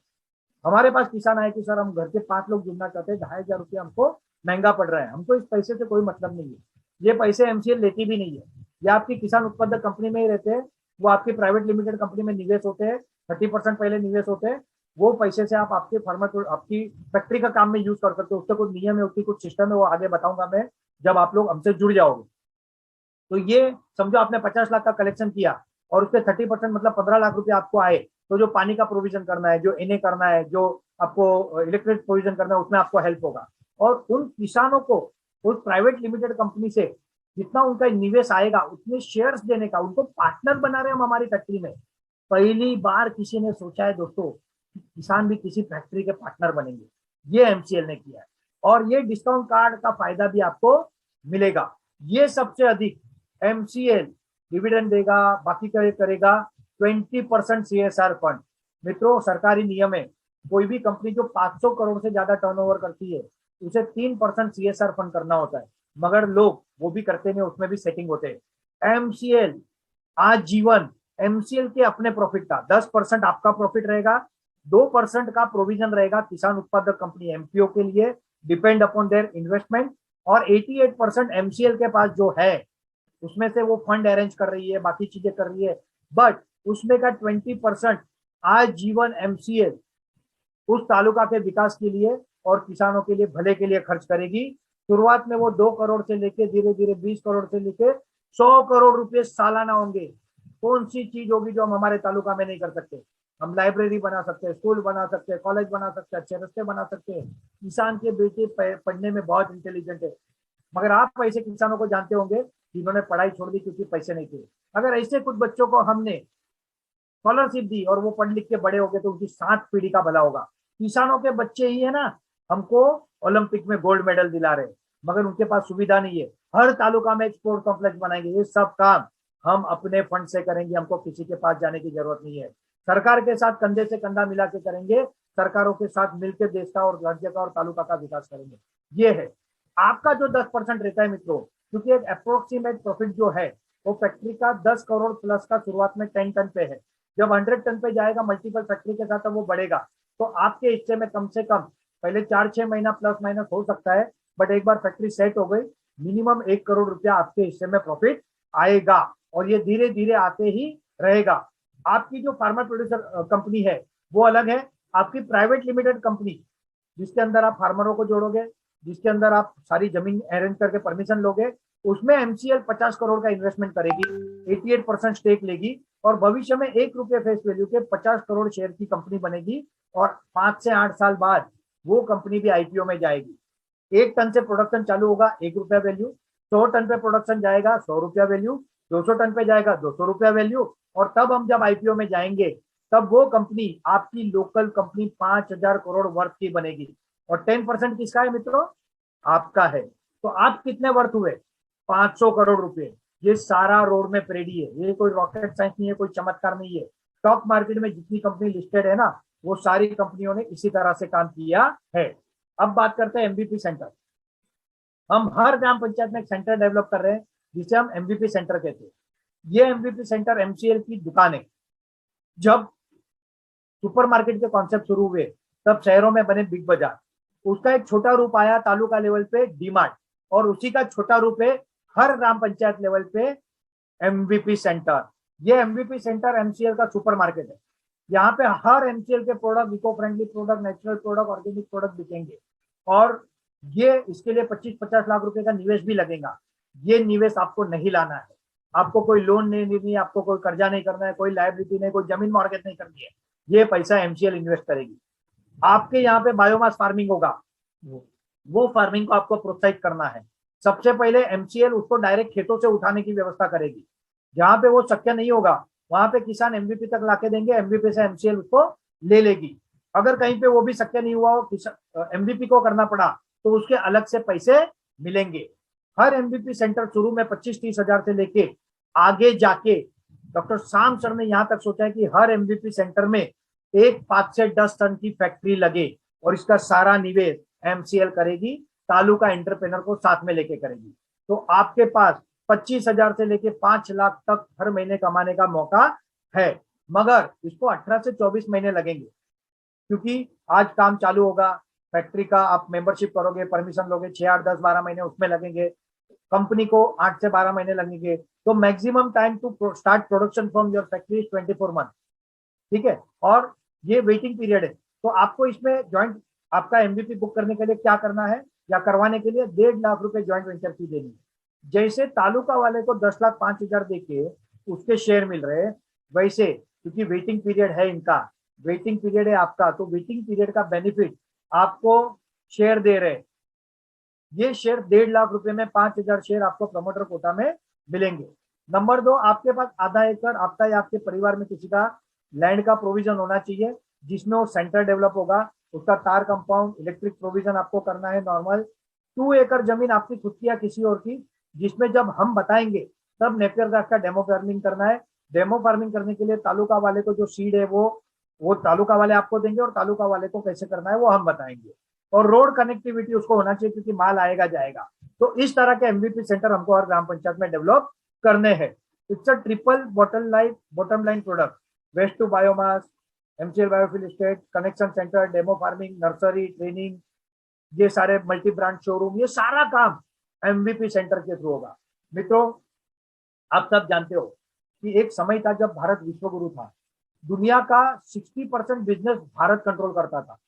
हमारे पास किसान आए कि सर हम घर के 5 लोग जुड़ना चाहते हैं, 2,500 रुपया हमको महंगा पड़ रहा है। हमको इस पैसे से कोई मतलब नहीं है, ये पैसे एमसीएल लेती भी नहीं है, ये आपकी किसान उत्पादक कंपनी में ही रहते हैं, वो आपकी प्राइवेट लिमिटेड कंपनी में निवेश होते हैं, 30% पहले निवेश होते हैं। वो पैसे से आप आपके फार्मर, आपकी फैक्ट्री का काम में यूज कर सकते हो। उसका कुछ नियम है, उसकी कुछ सिस्टम है, वो आगे बताऊंगा मैं जब आप लोग हमसे जुड़ जाओगे। तो ये समझो आपने 50 लाख का कलेक्शन किया और उसके 30% मतलब 15 लाख रुपए आपको आए, तो जो पानी का प्रोविजन करना है, जो एनए करना है, जो आपको इलेक्ट्रिक प्रोविजन करना है, उसमें आपको हेल्प होगा। और उन किसानों को उस प्राइवेट लिमिटेड कंपनी से जितना उनका निवेश आएगा उतने शेयर्स देने का, उनको पार्टनर बना रहे हम हमारी फैक्ट्री में। पहली बार किसी ने सोचा है दोस्तों, किसान भी किसी फैक्ट्री के पार्टनर बनेंगे, ये एमसीएल ने किया है। और ये डिस्काउंट कार्ड का फायदा भी आपको मिलेगा। ये सबसे अधिक एमसीएल डिविडेंड देगा, बाकी करेगा 20% सीएसआर फंड। मित्रों, सरकारी नियम है, कोई भी कंपनी जो 500 करोड़ से ज्यादा टर्नओवर करती है उसे 3% सीएसआर फंड करना होता है, मगर लोग वो भी करते नहीं, उसमें भी सेटिंग होते हैं। एमसीएल आजीवन, एमसीएल के अपने प्रॉफिट का 10% आपका प्रॉफिट रहेगा, 2% का प्रोविजन रहेगा किसान उत्पादक कंपनी एमपीओ के लिए, डिपेंड अपॉन देयर इन्वेस्टमेंट। और 88% एमसीएल के पास जो है उसमें से वो फंड अरेंज कर रही है, बाकी चीजें कर रही है, बट उसमें का 20% आजीवन एमसीएल उस तालुका के विकास के लिए और किसानों के लिए भले के लिए खर्च करेगी। शुरुआत में वो 2 करोड़ से लेके धीरे धीरे 20 करोड़ से लेके 100 करोड़ रुपए सालाना होंगे। कौन सी चीज होगी जो हम हमारे तालुका में नहीं कर सकते? हम लाइब्रेरी बना सकते हैं, स्कूल बना सकते हैं, कॉलेज बना सकते हैं, अच्छे रास्ते बना सकते हैं। किसान के बेटे पढ़ने में बहुत इंटेलिजेंट है, मगर आप ऐसे किसानों को जानते होंगे जिन्होंने पढ़ाई छोड़ दी क्योंकि पैसे नहीं थे। अगर ऐसे कुछ बच्चों को हमने स्कॉलरशिप दी और वो पढ़ लिख के बड़े हो गए तो उनकी 7 पीढ़ी का भला होगा। किसानों के बच्चे ही है ना हमको ओलंपिक में गोल्ड मेडल दिला रहे, मगर उनके पास सुविधा नहीं है। हर तालुका में एक स्पोर्ट कॉम्प्लेक्स बनाएंगे। ये सब काम हम अपने फंड से करेंगे, हमको किसी के पास जाने की जरूरत नहीं है। सरकार के साथ कंधे से कंधा मिला के करेंगे, सरकारों के साथ मिलकर देश का और राज्य का और तालुका का विकास करेंगे। ये है आपका जो 10% रहता है मित्रों, क्योंकि एक अप्रोक्सीमेट प्रॉफिट जो है वो फैक्ट्री का 10 करोड़ प्लस का शुरुआत में 10 टन पे है। जब 100 टन पे जाएगा मल्टीपल फैक्ट्री के साथ तब वो बढ़ेगा। तो आपके हिस्से में कम से कम पहले 4-6 महीना प्लस माइनस हो सकता है, बट एक बार फैक्ट्री सेट हो गई मिनिमम 1 करोड़ रुपया आपके हिस्से में प्रॉफिट आएगा, और ये धीरे धीरे आते ही रहेगा। आपकी जो फार्मर प्रोड्यूसर कंपनी है वो अलग है। आपकी प्राइवेट लिमिटेड कंपनी जिसके अंदर आप फार्मरों को जोड़ोगे, जिसके अंदर आप सारी जमीन अरेंज करके परमिशन लोगे, उसमें एमसीएल 50 करोड़ का इन्वेस्टमेंट करेगी, 88% स्टेक लेगी, और भविष्य में 1 रुपये फेस वैल्यू के 50 करोड़ शेयर की कंपनी बनेगी, और 5 से 8 साल बाद वो कंपनी भी आईपीओ में जाएगी। 1 टन से प्रोडक्शन चालू होगा 1 रुपया वैल्यू, 100 टन पे प्रोडक्शन जाएगा 100 रुपया वैल्यू, 200 टन पे जाएगा 200 रुपया वैल्यू, और तब हम जब आईपीओ में जाएंगे तब वो कंपनी आपकी लोकल कंपनी 5,000 करोड़ वर्थ की बनेगी। और 10% किसका है मित्रों? आपका है। तो आप कितने वर्थ हुए? 500 करोड़ रुपए। ये सारा रोड में परेडी है, ये कोई रॉकेट साइंस नहीं है, कोई चमत्कार नहीं है। स्टॉक मार्केट में जितनी कंपनी लिस्टेड है ना वो सारी कंपनियों ने इसी तरह से काम किया है। अब बात करते हैं एमबीपी सेंटर। हम हर ग्राम पंचायत में एक सेंटर डेवलप कर रहे हैं जिसे हम एमबीपी सेंटर कहते हैं। ये एमबीपी सेंटर एमसीएल की दुकान है। जब सुपरमार्केट के कॉन्सेप्ट शुरू हुए तब शहरों में बने बिग बाजार, उसका एक छोटा रूप आया तालुका लेवल पे डीमार्ट, और उसी का छोटा रूप है हर ग्राम पंचायत लेवल पे एमवीपी सेंटर। ये एमवीपी सेंटर एमसीएल का सुपरमार्केट है। यहाँ पे हर एमसीएल के product, eco friendly product, natural product, organic product बिकेंगे, और ये इसके लिए 25-50 लाख रुपए का निवेश भी लगेगा। ये निवेश आपको नहीं लाना है, आपको कोई लोन नहीं लेनी है, आपको कोई कर्जा नहीं करना है, कोई लायबिलिटी नहीं, कोई जमीन मॉर्गेज नहीं करनी है। ये पैसा एमसीएल इन्वेस्ट करेगी। आपके यहाँ पे बायोमास फार्मिंग होगा, वो फार्मिंग को आपको प्रोत्साहित करना है। सबसे पहले एमसीएल उसको डायरेक्ट खेतों से उठाने की व्यवस्था करेगी। जहां पे वो शक्य नहीं होगा वहां पे किसान एमवीपी तक लाके देंगे, एमवीपी से एमसीएल उसको ले लेगी। अगर कहीं पे वो भी शक्य नहीं हुआ हो, एमवीपी को करना पड़ा, तो उसके अलग से पैसे मिलेंगे। हर एमवीपी सेंटर शुरू में 25-30 हजार से लेके आगे जाके डॉक्टर शाम सर ने यहाँ तक सोचा है कि हर एमवीपी सेंटर में एक 5 से 10 टन की फैक्ट्री लगे, और इसका सारा निवेश एमसीएल करेगी, तालुका एंटरप्रेनर को साथ में लेके करेगी। तो आपके पास 25,000 से लेके 5 लाख तक हर महीने कमाने का मौका है, मगर इसको 18 से 24 महीने लगेंगे, क्योंकि आज काम चालू होगा फैक्ट्री का, आप मेंबरशिप करोगे, परमिशन लोगे, 6, 8, 10, 12 महीने उसमें लगेंगे, कंपनी को 8 से 12 महीने लगेंगे। तो maximum time to start production from your factory 24 month, ठीक है। और ये वेटिंग पीरियड है। तो आपको इसमें ज्वाइंट, आपका एमवीपी बुक करने के लिए क्या करना है, या करवाने के लिए 1.5 लाख रुपए ज्वाइंट वेंचर फी देनी है। जैसे तालुका वाले को 10,05,000 देके उसके शेयर मिल रहे, वैसे क्योंकि वेटिंग पीरियड है इनका, वेटिंग पीरियड है आपका, तो वेटिंग पीरियड का बेनिफिट आपको शेयर दे रहे। ये शेयर 1.5 लाख रुपए में 5,000 शेयर आपको प्रमोटर कोटा में मिलेंगे। नंबर 2, आपके पास आधा एकड़ आपका या आपके परिवार में किसी का लैंड का प्रोविजन होना चाहिए जिसमें वो सेंटर डेवलप होगा, उसका तार कंपाउंड, इलेक्ट्रिक प्रोविजन आपको करना है नॉर्मल। 2 एकड़ जमीन आपकी खुद की या किसी और की, जिसमें जब हम बताएंगे तब नेपियर घास का डेमो फार्मिंग करना है। डेमो फार्मिंग करने के लिए तालुका वाले को जो सीड है वो तालुका वाले आपको देंगे, और तालुका वाले को कैसे करना है वो हम बताएंगे। और रोड कनेक्टिविटी उसको होना चाहिए क्योंकि माल आएगा जाएगा। तो इस तरह के एमवीपी सेंटर हमको हर ग्राम पंचायत में डेवलप करने हैं। It's a triple bottom line product, waste to biomass, MCL biofill state, connection centre, demo farming, nursery, training, ये सारे मल्टी ब्रांड शोरूम, ये सारा काम एमवीपी सेंटर के थ्रू होगा। मित्रों, आप सब जानते हो कि एक समय था जब भारत विश्वगुरु था। दुनिया का 60% बिजनेस भारत कंट्रोल करता था।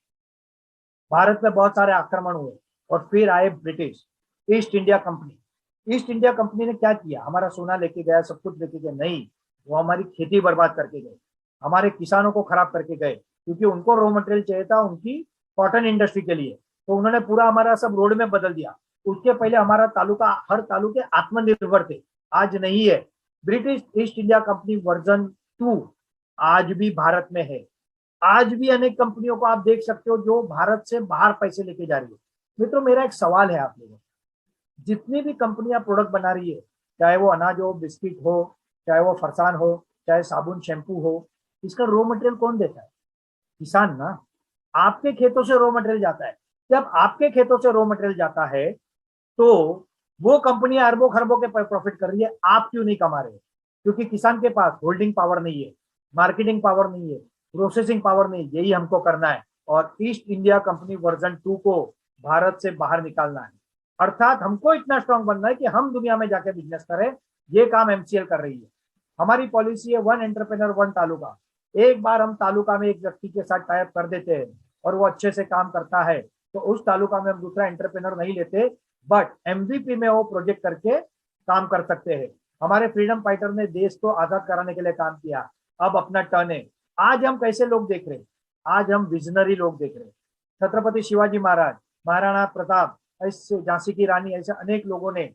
भारत में बहुत सारे आक्रमण हुए और फिर आए British east India company, east India company ने क्या किया, हमारा सोना लेके गया, सब कुछ लेके गया? नहीं, वो हमारी खेती बर्बाद करके गए, हमारे किसानों को खराब करके गए, क्योंकि उनको रॉ मटेरियल चाहिए था उनकी कॉटन इंडस्ट्री के लिए, तो उन्होंने पूरा हमारा सब रोड में बदल दिया। उसके पहले हमारा तालुका, हर तालुके आत्मनिर्भर थे, आज नहीं है। British east India company version 2 आज भी भारत में है। आज भी अनेक कंपनियों को आप देख सकते हो जो भारत से बाहर पैसे लेके जा रही है। मित्रों, मेरा एक सवाल है आप लोगों, जितनी भी कंपनियां प्रोडक्ट बना रही है, चाहे वो अनाज हो, बिस्किट हो, चाहे वो फरसान हो, चाहे साबुन शैम्पू हो, इसका रॉ मटेरियल कौन देता है? किसान ना। आपके खेतों से रॉ मटेरियल जाता है। जब आपके खेतों से रॉ मटेरियल जाता है तो वो कंपनियां अरबों खरबों के प्रॉफिट कर रही है, आप क्यों नहीं कमा रहे? क्योंकि किसान के पास होल्डिंग पावर नहीं है, मार्केटिंग पावर नहीं है, प्रोसेसिंग पावर नहीं है। यही हमको करना है और ईस्ट इंडिया कंपनी वर्जन 2 को भारत से बाहर निकालना है। अर्थात हमको इतना स्ट्रांग बनना है कि हम दुनिया में जाके बिजनेस करें। ये काम एमसीएल कर रही है। हमारी पॉलिसी है वन एंटरप्रेन्योर वन तालुका। एक बार हम तालुका में एक व्यक्ति के साथ टाइप कर देते हैं और वो अच्छे से काम करता है, तो उस तालुका में हम दूसरा एंटरप्रेन्योर नहीं लेते, बट एमवीपी में वो प्रोजेक्ट करके काम कर सकते हैं। हमारे फ्रीडम फाइटर ने देश को आजाद कराने के लिए काम किया, अब अपना टर्न है। आज हम कैसे लोग देख रहे हैं? आज हम विजनरी लोग देख रहे हैं। छत्रपति शिवाजी महाराज, महाराणा प्रताप, ऐसे झांसी की रानी, ऐसे अनेक लोगों ने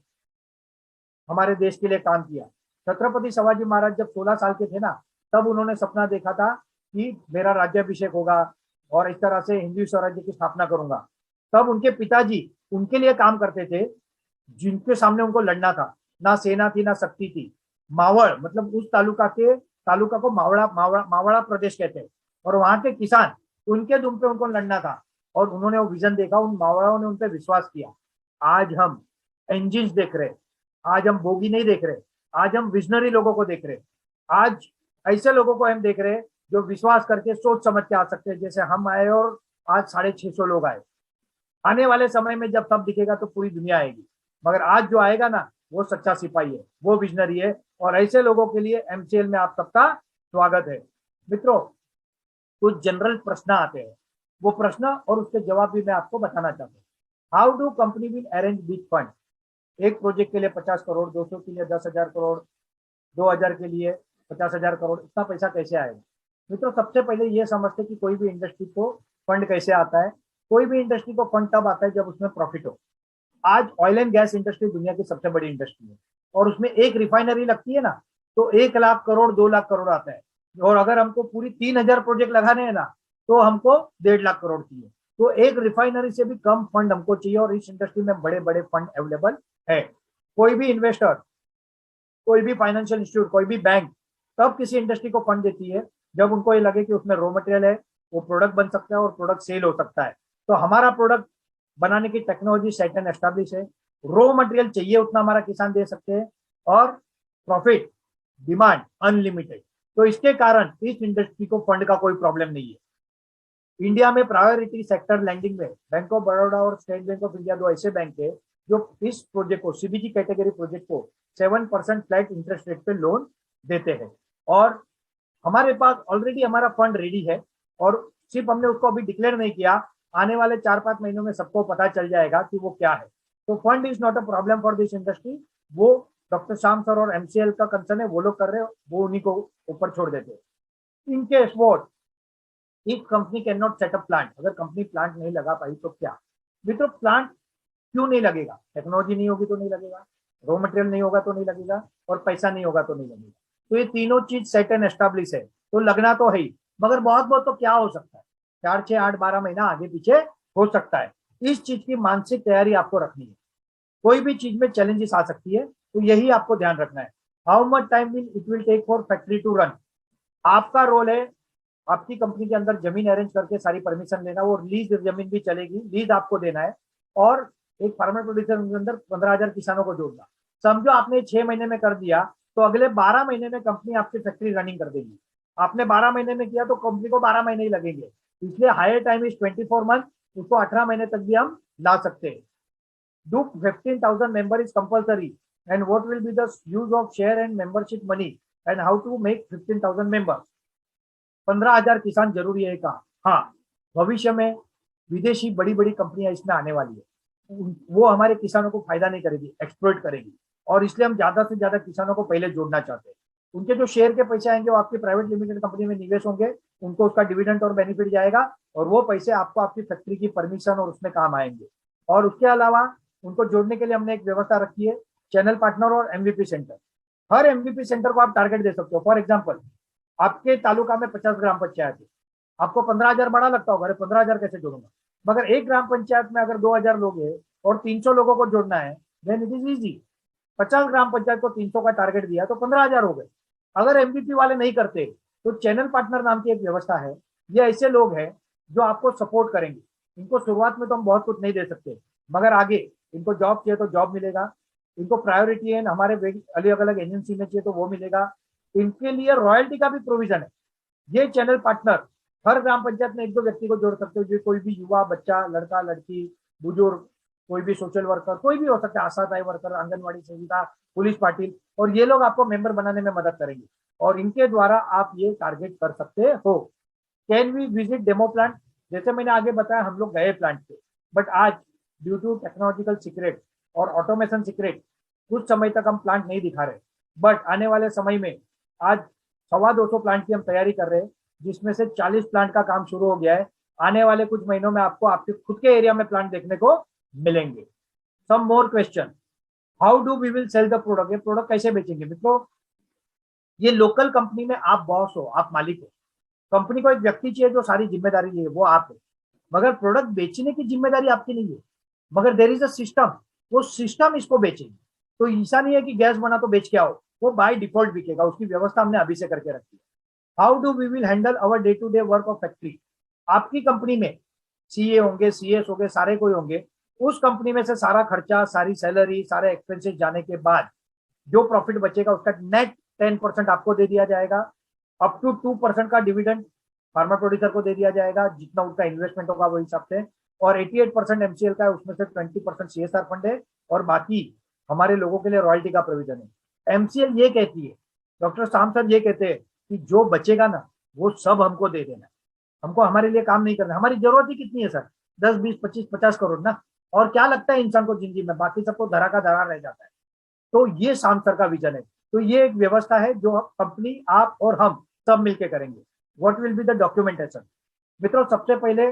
हमारे देश के लिए काम किया। छत्रपति शिवाजी महाराज जब 16 साल के थे ना, तब उन्होंने सपना देखा था कि मेरा राज्याभिषेक होगा और इस तरह से हिंदू स्वराज्य की स्थापना करूंगा। तब उनके पिताजी उनके लिए काम करते थे, जिनके सामने उनको लड़ना था। ना सेना थी, ना शक्ति थी। मावड़, मतलब उस तालुका को मावड़ा मावड़ा मावड़ा प्रदेश कहते हैं, और वहां के किसान, उनके दुम पे उनको लड़ना था। और उन्होंने वो विजन देखा, उन मावड़ाओं ने उन पर विश्वास किया। आज हम इंजिन देख रहे, आज हम बोगी नहीं देख रहे, आज हम विजनरी लोगों को देख रहे। आज ऐसे लोगों को हम देख रहे जो विश्वास करके सोच समझ के आ सकते हैं, जैसे हम आए और आज 650 लोग आए। आने वाले समय में जब सब दिखेगा तो पूरी दुनिया आएगी, मगर आज जो आएगा ना, वो सच्चा सिपाही है, वो विजनरी है। और ऐसे लोगों के लिए एमसीएल में आप सबका स्वागत है। मित्रों, कुछ जनरल प्रश्न आते हैं, वो प्रश्न और उसके जवाब भी मैं आपको बताना चाहता हूँ। How do company will arrange big fund? एक प्रोजेक्ट के लिए 50 करोड़, 200 के लिए 10,000 करोड़, 2,000 के लिए 50,000 करोड़, इतना पैसा कैसे आएगा? मित्रों, सबसे पहले ये समझते कि कोई भी इंडस्ट्री को फंड कैसे आता है। कोई भी इंडस्ट्री को फंड तब आता है जब उसमें प्रॉफिट हो। आज ऑयल एंड गैस इंडस्ट्री दुनिया की सबसे बड़ी इंडस्ट्री है, और उसमें एक रिफाइनरी लगती है ना, तो 1 लाख करोड़, 2 लाख करोड़ आता है। और अगर हमको पूरी 3,000 प्रोजेक्ट लगाने हैं ना, तो हमको 1.5 लाख करोड़ चाहिए। तो एक रिफाइनरी से भी कम फंड हमको चाहिए, और इस इंडस्ट्री में बड़े बड़े फंड अवेलेबल है। कोई भी इन्वेस्टर, कोई भी फाइनेंशियल इंस्टीट्यूट, कोई भी बैंक तब किसी इंडस्ट्री को फंड देती है जब उनको ये लगे कि उसमें रॉ मटेरियल है, वो प्रोडक्ट बन सकता है और प्रोडक्ट सेल हो सकता है। तो हमारा प्रोडक्ट बनाने की टेक्नोलॉजी सेट एंड एस्टेब्लिश है। रॉ मटेरियल चाहिए उतना हमारा किसान दे सकते हैं, और प्रॉफिट, डिमांड अनलिमिटेड। तो इसके कारण इस इंडस्ट्री को फंड का कोई प्रॉब्लम नहीं है। इंडिया में प्रायोरिटी सेक्टर लैंडिंग में बैंक ऑफ बड़ौदा और स्टेट बैंक ऑफ इंडिया दो ऐसे बैंक है जो इस प्रोजेक्ट को, सीबीजी कैटेगरी प्रोजेक्ट को 7% फ्लैट इंटरेस्ट रेट पे लोन देते हैं। और हमारे पास ऑलरेडी हमारा फंड रेडी है, और सिर्फ हमने उसको अभी डिक्लेयर नहीं किया। आने वाले 4-5 महीनों में सबको पता चल जाएगा कि वो क्या है। तो fund is not a problem for this industry. वो डॉक्टर श्याम सर और एमसीएल का कंसर्न है, वो लोग कर रहे हैं, वो उन्हीं को ऊपर छोड़ देते हैं। इनके sport, if company can not set up plant, अगर कंपनी प्लांट नहीं लगा पाई तो क्या? मित्रों, प्लांट क्यों नहीं लगेगा? टेक्नोलॉजी नहीं होगी तो नहीं लगेगा, रॉ मटेरियल नहीं होगा तो नहीं लगेगा, और पैसा नहीं होगा तो नहीं लगेगा। तो ये तीनों चीज सेट एंड एस्टेब्लिश है, तो लगना तो है ही। मगर बहुत बहुत तो क्या हो सकता है, 4, 6, 8, 12 महीना आगे पीछे हो सकता है। इस चीज की मानसिक तैयारी आपको रखनी है। कोई भी चीज में चैलेंजेस आ सकती है, तो यही आपको ध्यान रखना है। How much time will it will take for factory to run? आपका रोल है आपकी कंपनी के अंदर जमीन अरेंज करके सारी परमिशन लेना, वो लीज जमीन भी चलेगी, लीज आपको देना है, और एक फार्मर प्रोड्यूसर के अंदर 15,000 किसानों को जोड़ना। समझो आपने 6 महीने में कर दिया, तो अगले 12 महीने में कंपनी आपकी फैक्ट्री रनिंग कर देगी। आपने 12 महीने में किया तो कंपनी को 12 महीने ही लगेंगे, इसलिए हायर टाइम इज 24 मंथ। उसको 18 महीने तक भी हम ला सकते हैं। Do 15,000 member is compulsory, and what will be the use of share and membership money, and how to make 15,000 member? 15,000 किसान जरूरी है। कहा हाँ, भविष्य में विदेशी बड़ी बड़ी कंपनियां इसमें आने वाली है। वो हमारे किसानों को फायदा नहीं करेगी, एक्सप्लॉइट करेगी। और इसलिए हम ज्यादा से ज्यादा किसानों को पहले जोड़ना चाहते हैं। उनके जो शेयर के पैसे आएंगे वो आपकी प्राइवेट लिमिटेड कंपनी में निवेश होंगे, उनको उसका डिविडेंड और बेनिफिट जाएगा, और वो पैसे आपको आपकी फैक्ट्री की परमिशन और उसमें काम आएंगे। और उसके अलावा उनको जोड़ने के लिए हमने एक व्यवस्था रखी है, चैनल पार्टनर और एमवीपी सेंटर। हर एमवीपी सेंटर को आप टारगेट दे सकते हो। फॉर एग्जाम्पल, आपके तालुका में 50 ग्राम पंचायत है, आपको 15,000 बड़ा लगता होगा, अरे 15,000 कैसे जोड़ूंगा, मगर एक ग्राम पंचायत में अगर 2,000 लोग हैं और 300 लोगों को जोड़ना है, देन इट इज इजी। 50 ग्राम पंचायत को 300 का टारगेट दिया तो 15,000 हो गए। अगर एमबीपी वाले नहीं करते तो चैनल पार्टनर नाम की एक व्यवस्था है। ये ऐसे लोग हैं जो आपको सपोर्ट करेंगे। इनको शुरुआत में तो हम बहुत कुछ नहीं दे सकते, मगर आगे इनको जॉब चाहिए तो जॉब मिलेगा, इनको प्रायोरिटी है हमारे अलग अलग एजेंसी में चाहिए तो वो मिलेगा, इनके लिए रॉयल्टी का भी प्रोविजन है। ये चैनल पार्टनर हर ग्राम पंचायत में एक दो व्यक्ति को जोड़ सकते हो, जो कोई भी युवा, बच्चा, लड़का, लड़की, बुजुर्ग, कोई भी सोशल वर्कर, कोई भी हो सकता है, आशाताई वर्कर, आंगनवाड़ी सेविका, पुलिस पाटिल, और ये लोग आपको मेंबर बनाने में मदद करेंगे और इनके द्वारा आप ये टारगेट कर सकते हो। Can we visit demo plant? जैसे मैंने आगे बताया, हम लोग गए प्लांट पे, बट आज ड्यू टू टेक्नोलॉजिकल सीक्रेट और ऑटोमेशन सीक्रेट कुछ समय तक हम प्लांट नहीं दिखा रहे, बट आने वाले समय में आज 250 प्लांट की हम तैयारी कर रहे हैं, जिसमें से 40 प्लांट का काम शुरू हो गया है। आने वाले कुछ महीनों में आपको आपके खुद के एरिया में प्लांट देखने को मिलेंगे। Some more question, how do we will sell the product? ये प्रोडक्ट कैसे बेचेंगे मित्रों? ये लोकल कंपनी में आप बॉस हो, आप मालिक हो। कंपनी को एक व्यक्ति चाहिए जो सारी जिम्मेदारी ले, वो आप है, मगर प्रोडक्ट बेचने की जिम्मेदारी आपकी नहीं है। मगर देर इज अ सिस्टम, वो सिस्टम इसको बेचेगी। तो ऐसा नहीं है कि गैस बना तो बेच के आओ, वो बाय डिफॉल्ट बिकेगा, उसकी व्यवस्था हमने अभी से करके रखी है। How do we will handle our day to day work of factory? आपकी कंपनी में सीए होंगे, सीएस होंगे, सारे कोई होंगे। उस कंपनी में से सारा खर्चा, सारी सैलरी, सारे एक्सपेंसेस जाने के बाद जो प्रॉफिट बचेगा उसका नेट 10% आपको दे दिया जाएगा। अप टू 2% का डिविडेंड फार्मर प्रोड्यूसर को दे दिया जाएगा, जितना उसका इन्वेस्टमेंट होगा वही हिसाब से। और 88% एमसीएल का है, उसमें से 20% सीएसआर फंड है, और बाकी हमारे लोगों के लिए रॉयल्टी का प्रोविजन है। एमसीएल ये कहती है, डॉक्टर शाम सर ये कहते हैं कि जो बचेगा ना वो सब हमको दे देना, हमको हमारे लिए काम नहीं करना। हमारी जरूरत ही कितनी है सर? 10, 20, 25, 50 करोड़ ना। और क्या लगता है इंसान को जिंदगी में? बाकी सबको धरा का धरा रह जाता है। तो ये शाम सर का विजन है। तो ये एक व्यवस्था है जो कंपनी, आप और हम सब मिलकर करेंगे। What will be the documentation? मित्रों, सबसे पहले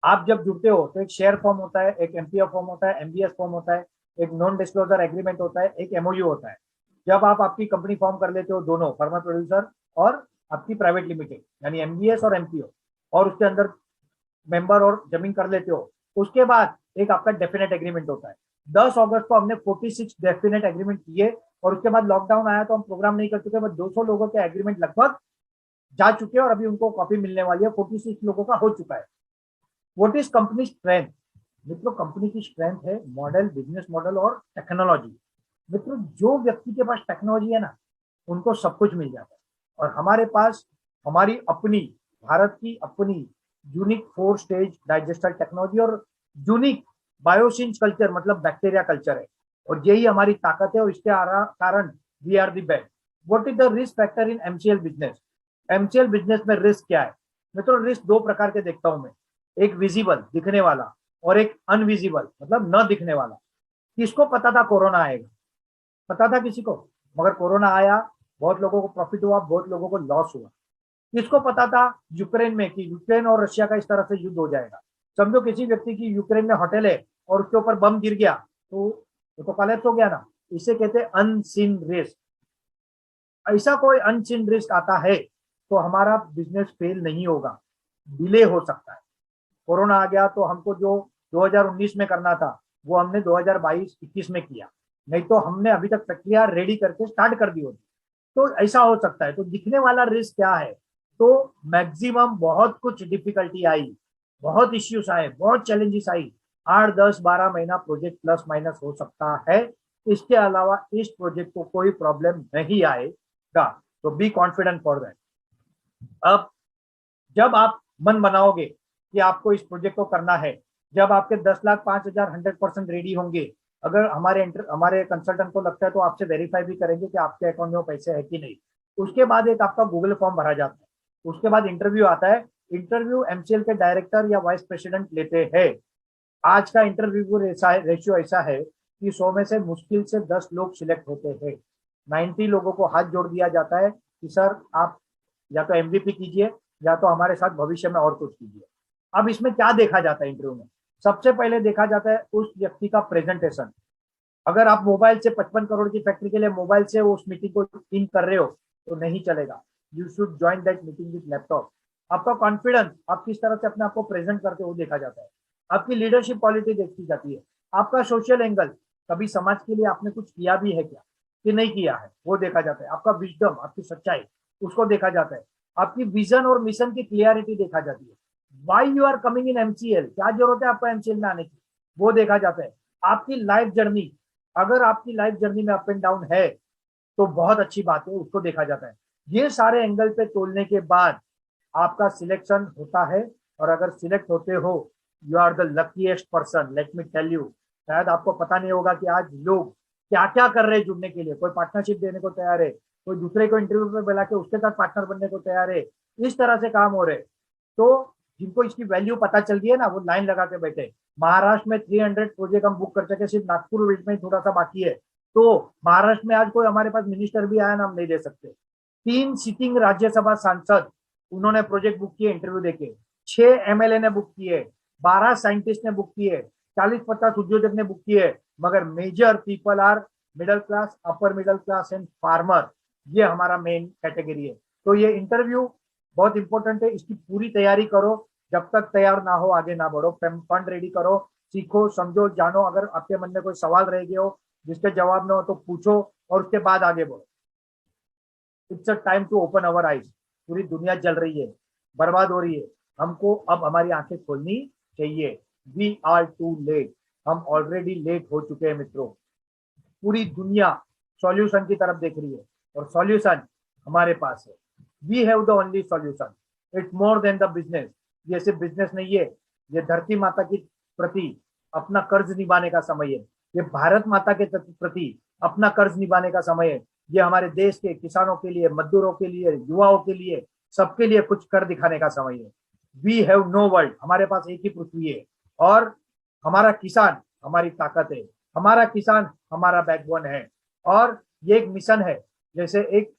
आप जब जुड़ते हो तो एक शेयर फॉर्म होता है, एक एमपीएफ फॉर्म होता है, एमबीएस फॉर्म होता है, एक नॉन डिस्क्लोजर एग्रीमेंट होता है, एक एमओयू होता है। जब आप आपकी कंपनी फॉर्म कर लेते हो, दोनों फार्मर प्रोड्यूसर और आपकी प्राइवेट लिमिटेड यानी एमबीएस और एमपीओ, और उसके अंदर मेंबर और जमीन कर लेते हो, उसके बाद एक आपका डेफिनेट एग्रीमेंट होता है। 10 अगस्त को हमने 46 डेफिनेट एग्रीमेंट किए, और उसके बाद लॉकडाउन आया तो हम प्रोग्राम नहीं कर चुके, बट 200 लोगों के एग्रीमेंट लगभग जा चुके हैं और अभी उनको कॉपी मिलने वाली है। 46 लोगों का हो चुका है। What is company strength? मित्रों, कंपनी की स्ट्रेंथ है मॉडल, बिजनेस मॉडल और टेक्नोलॉजी। मित्रों, जो व्यक्ति के पास टेक्नोलॉजी है ना, उनको सब कुछ मिल जाता है। और हमारे पास हमारी अपनी, भारत की अपनी यूनिक 4 स्टेज डाइजेस्टर टेक्नोलॉजी और यूनिक बायोसिंस कल्चर मतलब बैक्टीरिया कल्चर है, और यही हमारी ताकत है, और इसके कारण we are the best. What is the risk factor in MCL business? MCL business में रिस्क क्या है? मित्रों, रिस्क दो प्रकार के देखता हूं मैं, एक विजिबल दिखने वाला और एक अनविजिबल मतलब न दिखने वाला। किसको पता था कोरोना आएगा? पता था किसी को? मगर कोरोना आया, बहुत लोगों को प्रॉफिट हुआ, बहुत लोगों को लॉस हुआ। किसको पता था यूक्रेन में कि यूक्रेन और रशिया का इस तरह से युद्ध हो जाएगा? समझो किसी व्यक्ति की यूक्रेन में होटल है और उसके ऊपर बम गिर गया तो वो तो कलेप्स हो गया ना। इसे कहते हैं अनसीन रिस्क। ऐसा कोई अनसीन रिस्क आता है तो हमारा बिजनेस फेल नहीं होगा, डिले हो सकता है। कोरोना आ गया तो हमको जो 2019 में करना था वो हमने 2022-21 में किया, नहीं तो हमने अभी तक प्रक्रिया रेडी करके स्टार्ट कर दी होती। तो ऐसा हो सकता है। तो दिखने वाला रिस्क क्या है? तो मैक्सिमम बहुत कुछ डिफिकल्टी आई, बहुत इश्यूज आए, बहुत चैलेंजेस आई। 8, 10, 12 महीना प्रोजेक्ट प्लस माइनस हो सकता है। इसके अलावा इस प्रोजेक्ट को कोई प्रॉब्लम नहीं आएगा। तो बी कॉन्फिडेंट फॉर दैट। अब जब आप मन बनाओगे कि आपको इस प्रोजेक्ट को करना है, जब आपके 10 लाख 5,000 100% रेडी होंगे, अगर हमारे कंसल्टेंट को लगता है तो आपसे वेरीफाई भी करेंगे कि आपके अकाउंट में वो पैसे है कि नहीं। उसके बाद एक आपका गूगल फॉर्म भरा जाता है, उसके बाद इंटरव्यू आता है। इंटरव्यू एमसीएल के डायरेक्टर या वाइस प्रेसिडेंट लेते हैं। आज का इंटरव्यू रेशियो ऐसा है कि 100 में से मुश्किल से 10 लोग सिलेक्ट होते हैं। 90 लोगों को हाथ जोड़ दिया जाता है कि सर आप या तो एमवीपी कीजिए या तो हमारे साथ भविष्य में और कुछ कीजिए। अब इसमें क्या देखा जाता है इंटरव्यू में? सबसे पहले देखा जाता है उस व्यक्ति का प्रेजेंटेशन। अगर आप मोबाइल से 55 करोड़ की फैक्ट्री के लिए मोबाइल से उस मीटिंग को इन कर रहे हो तो नहीं चलेगा। You should join that meeting with laptop. आपका कॉन्फिडेंस, आप किस तरह से अपने आप को प्रेजेंट करते हो देखा जाता है। आपकी लीडरशिप क्वालिटी देखी जाती है। आपका सोशल एंगल, कभी समाज के लिए आपने कुछ किया भी है क्या कि नहीं किया है, वो देखा जाता है। आपका विजडम, आपकी सच्चाई, उसको देखा जाता है। आपकी विजन और मिशन की क्लियरिटी देखा जाती है। Why you are coming in MCL, क्या जरूरत है आपको एमसीएल में आने की, वो देखा जाता है। आपकी लाइफ जर्नी, अगर आपकी लाइफ जर्नी में अप एंड डाउन है तो बहुत अच्छी बात है, उसको देखा जाता है। ये सारे एंगल पे तोलने के बाद आपका सिलेक्शन होता है। और अगर सिलेक्ट होते हो, you are the luckiest person, let me tell you. शायद आपको पता नहीं होगा कि आज लोग क्या क्या कर रहे हैं जुड़ने के लिए। कोई पार्टनरशिप देने को तैयार है, कोई दूसरे को इंटरव्यू पे बुला के उसके साथ पार्टनर बनने को तैयार है। इस तरह से काम हो रहे। तो जिनको इसकी वैल्यू पता चल गई है ना, वो लाइन लगा के बैठे। महाराष्ट्र में 300 प्रोजेक्ट हम बुक कर सके, सिर्फ नागपुर वेस्ट में थोड़ा सा बाकी है। तो महाराष्ट्र में आज कोई हमारे पास मिनिस्टर भी आया ना, हम नहीं दे सकते। 3 सिटिंग राज्यसभा सांसद उन्होंने प्रोजेक्ट बुक किए इंटरव्यू देके। 6 एमएलए ने बुक किए, 12 साइंटिस्ट ने बुक किए, 40-50 उद्योजक ने बुक किए। मगर major people are middle class, upper middle class and farmer. ये हमारा मेन कैटेगरी है। तो ये इंटरव्यू बहुत इंपॉर्टेंट है, इसकी पूरी तैयारी करो। जब तक तैयार ना हो आगे ना बढ़ो। फंड रेडी करो, सीखो, समझो, जानो। अगर आपके मन में कोई सवाल रह गए हो जिसके जवाब ना हो तो पूछो और उसके बाद आगे बढ़ो। It's a time to open our eyes. पूरी दुनिया जल रही है, बर्बाद हो रही है। हमको अब हमारी आंखें खोलनी चाहिए। वी आर टू लेट, हम ऑलरेडी लेट हो चुके हैं मित्रों। पूरी दुनिया सॉल्यूशन की तरफ देख रही है और सॉल्यूशन हमारे पास है। We have the only solution. It's more than the business. ये सिर्फ बिजनेस नहीं है, ये धरती माता की प्रति अपना कर्ज निभाने का समय है। ये भारत माता के प्रति अपना कर्ज निभाने का समय है। ये हमारे देश के किसानों के लिए, मजदूरों के लिए, युवाओं के लिए, सबके लिए कुछ कर दिखाने का समय है। वी हैव नो वर्ल्ड, हमारे पास एक ही पृथ्वी है और हमारा किसान हमारी ताकत है। हमारा किसान हमारा बैकबोन है। और ये एक मिशन है। जैसे एक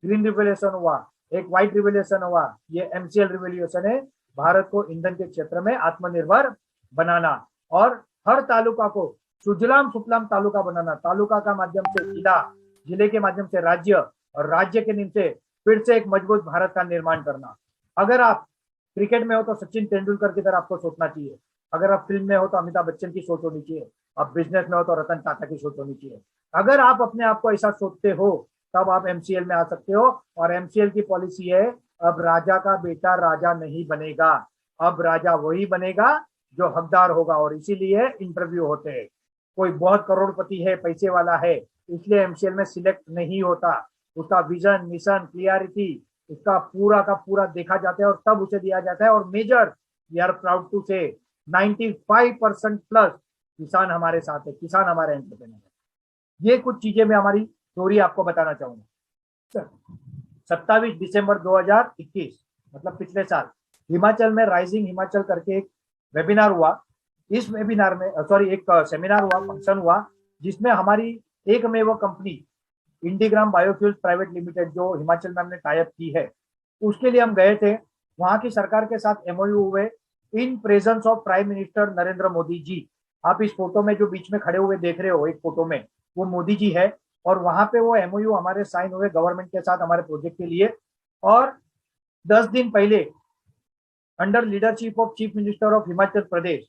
ग्रीन रिवोल्यूशन हुआ, एक व्हाइट रिवोल्यूशन हुआ, ये एमसीएल रिवोल्यूशन है। भारत को ईंधन के क्षेत्र में आत्मनिर्भर बनाना और हर तालुका को सुजलाम सुफलाम तालुका बनाना। तालुका का माध्यम से जिला, जिले के माध्यम से राज्य और राज्य के नीचे फिर से एक मजबूत भारत का निर्माण करना। अगर आप क्रिकेट में हो तो सचिन तेंदुलकर की तरह आपको सोचना चाहिए। अगर आप फिल्म में हो तो अमिताभ बच्चन की सोच होनी चाहिए। आप बिजनेस में हो तो रतन टाटा की सोच होनी चाहिए। अगर आप अपने आप को ऐसा सोचते हो तब आप एमसीएल में आ सकते हो। और एमसीएल की पॉलिसी है, अब राजा का बेटा राजा नहीं बनेगा, अब राजा वही बनेगा जो हकदार होगा। और इसीलिए इंटरव्यू होते हैं। कोई बहुत करोड़पति है, पैसे वाला है, इसलिए एमसीएल में सिलेक्ट नहीं होता। उसका विजन, मिशन, क्लियरिटी, उसका पूरा का पूरा देखा जाता है और तब उसे दिया जाता है। और major, we are proud to say 95% plus किसान हमारे साथ है, किसान हमारे एंटरप्रेन्योर है। ये कुछ चीजें मैं हमारी स्टोरी आपको बताना चाहूंगा। 27 दिसंबर 2021, मतलब पिछले साल, हिमाचल में राइजिंग हिमाचल करके एक वेबिनार हुआ। इस वेबिनार में एक सेमिनार हुआ, फंक्शन हुआ, जिसमें हमारी एकमेव कंपनी इंडीग्राम बायोफ्यूल्स प्राइवेट लिमिटेड, जो हिमाचल में हमने टाइप की है, उसके लिए हम गए थे। वहां की सरकार के साथ एमओयू हुए in presence of prime minister Narendra Modi ji. आप इस फोटो में जो बीच में खड़े हुए देख रहे हो, एक फोटो में वो मोदी जी है। और वहां पे वो एमओयू हमारे साइन हुए गवर्नमेंट के साथ हमारे प्रोजेक्ट के लिए। और 10 दिन पहले under leadership of chief minister of Himachal Pradesh,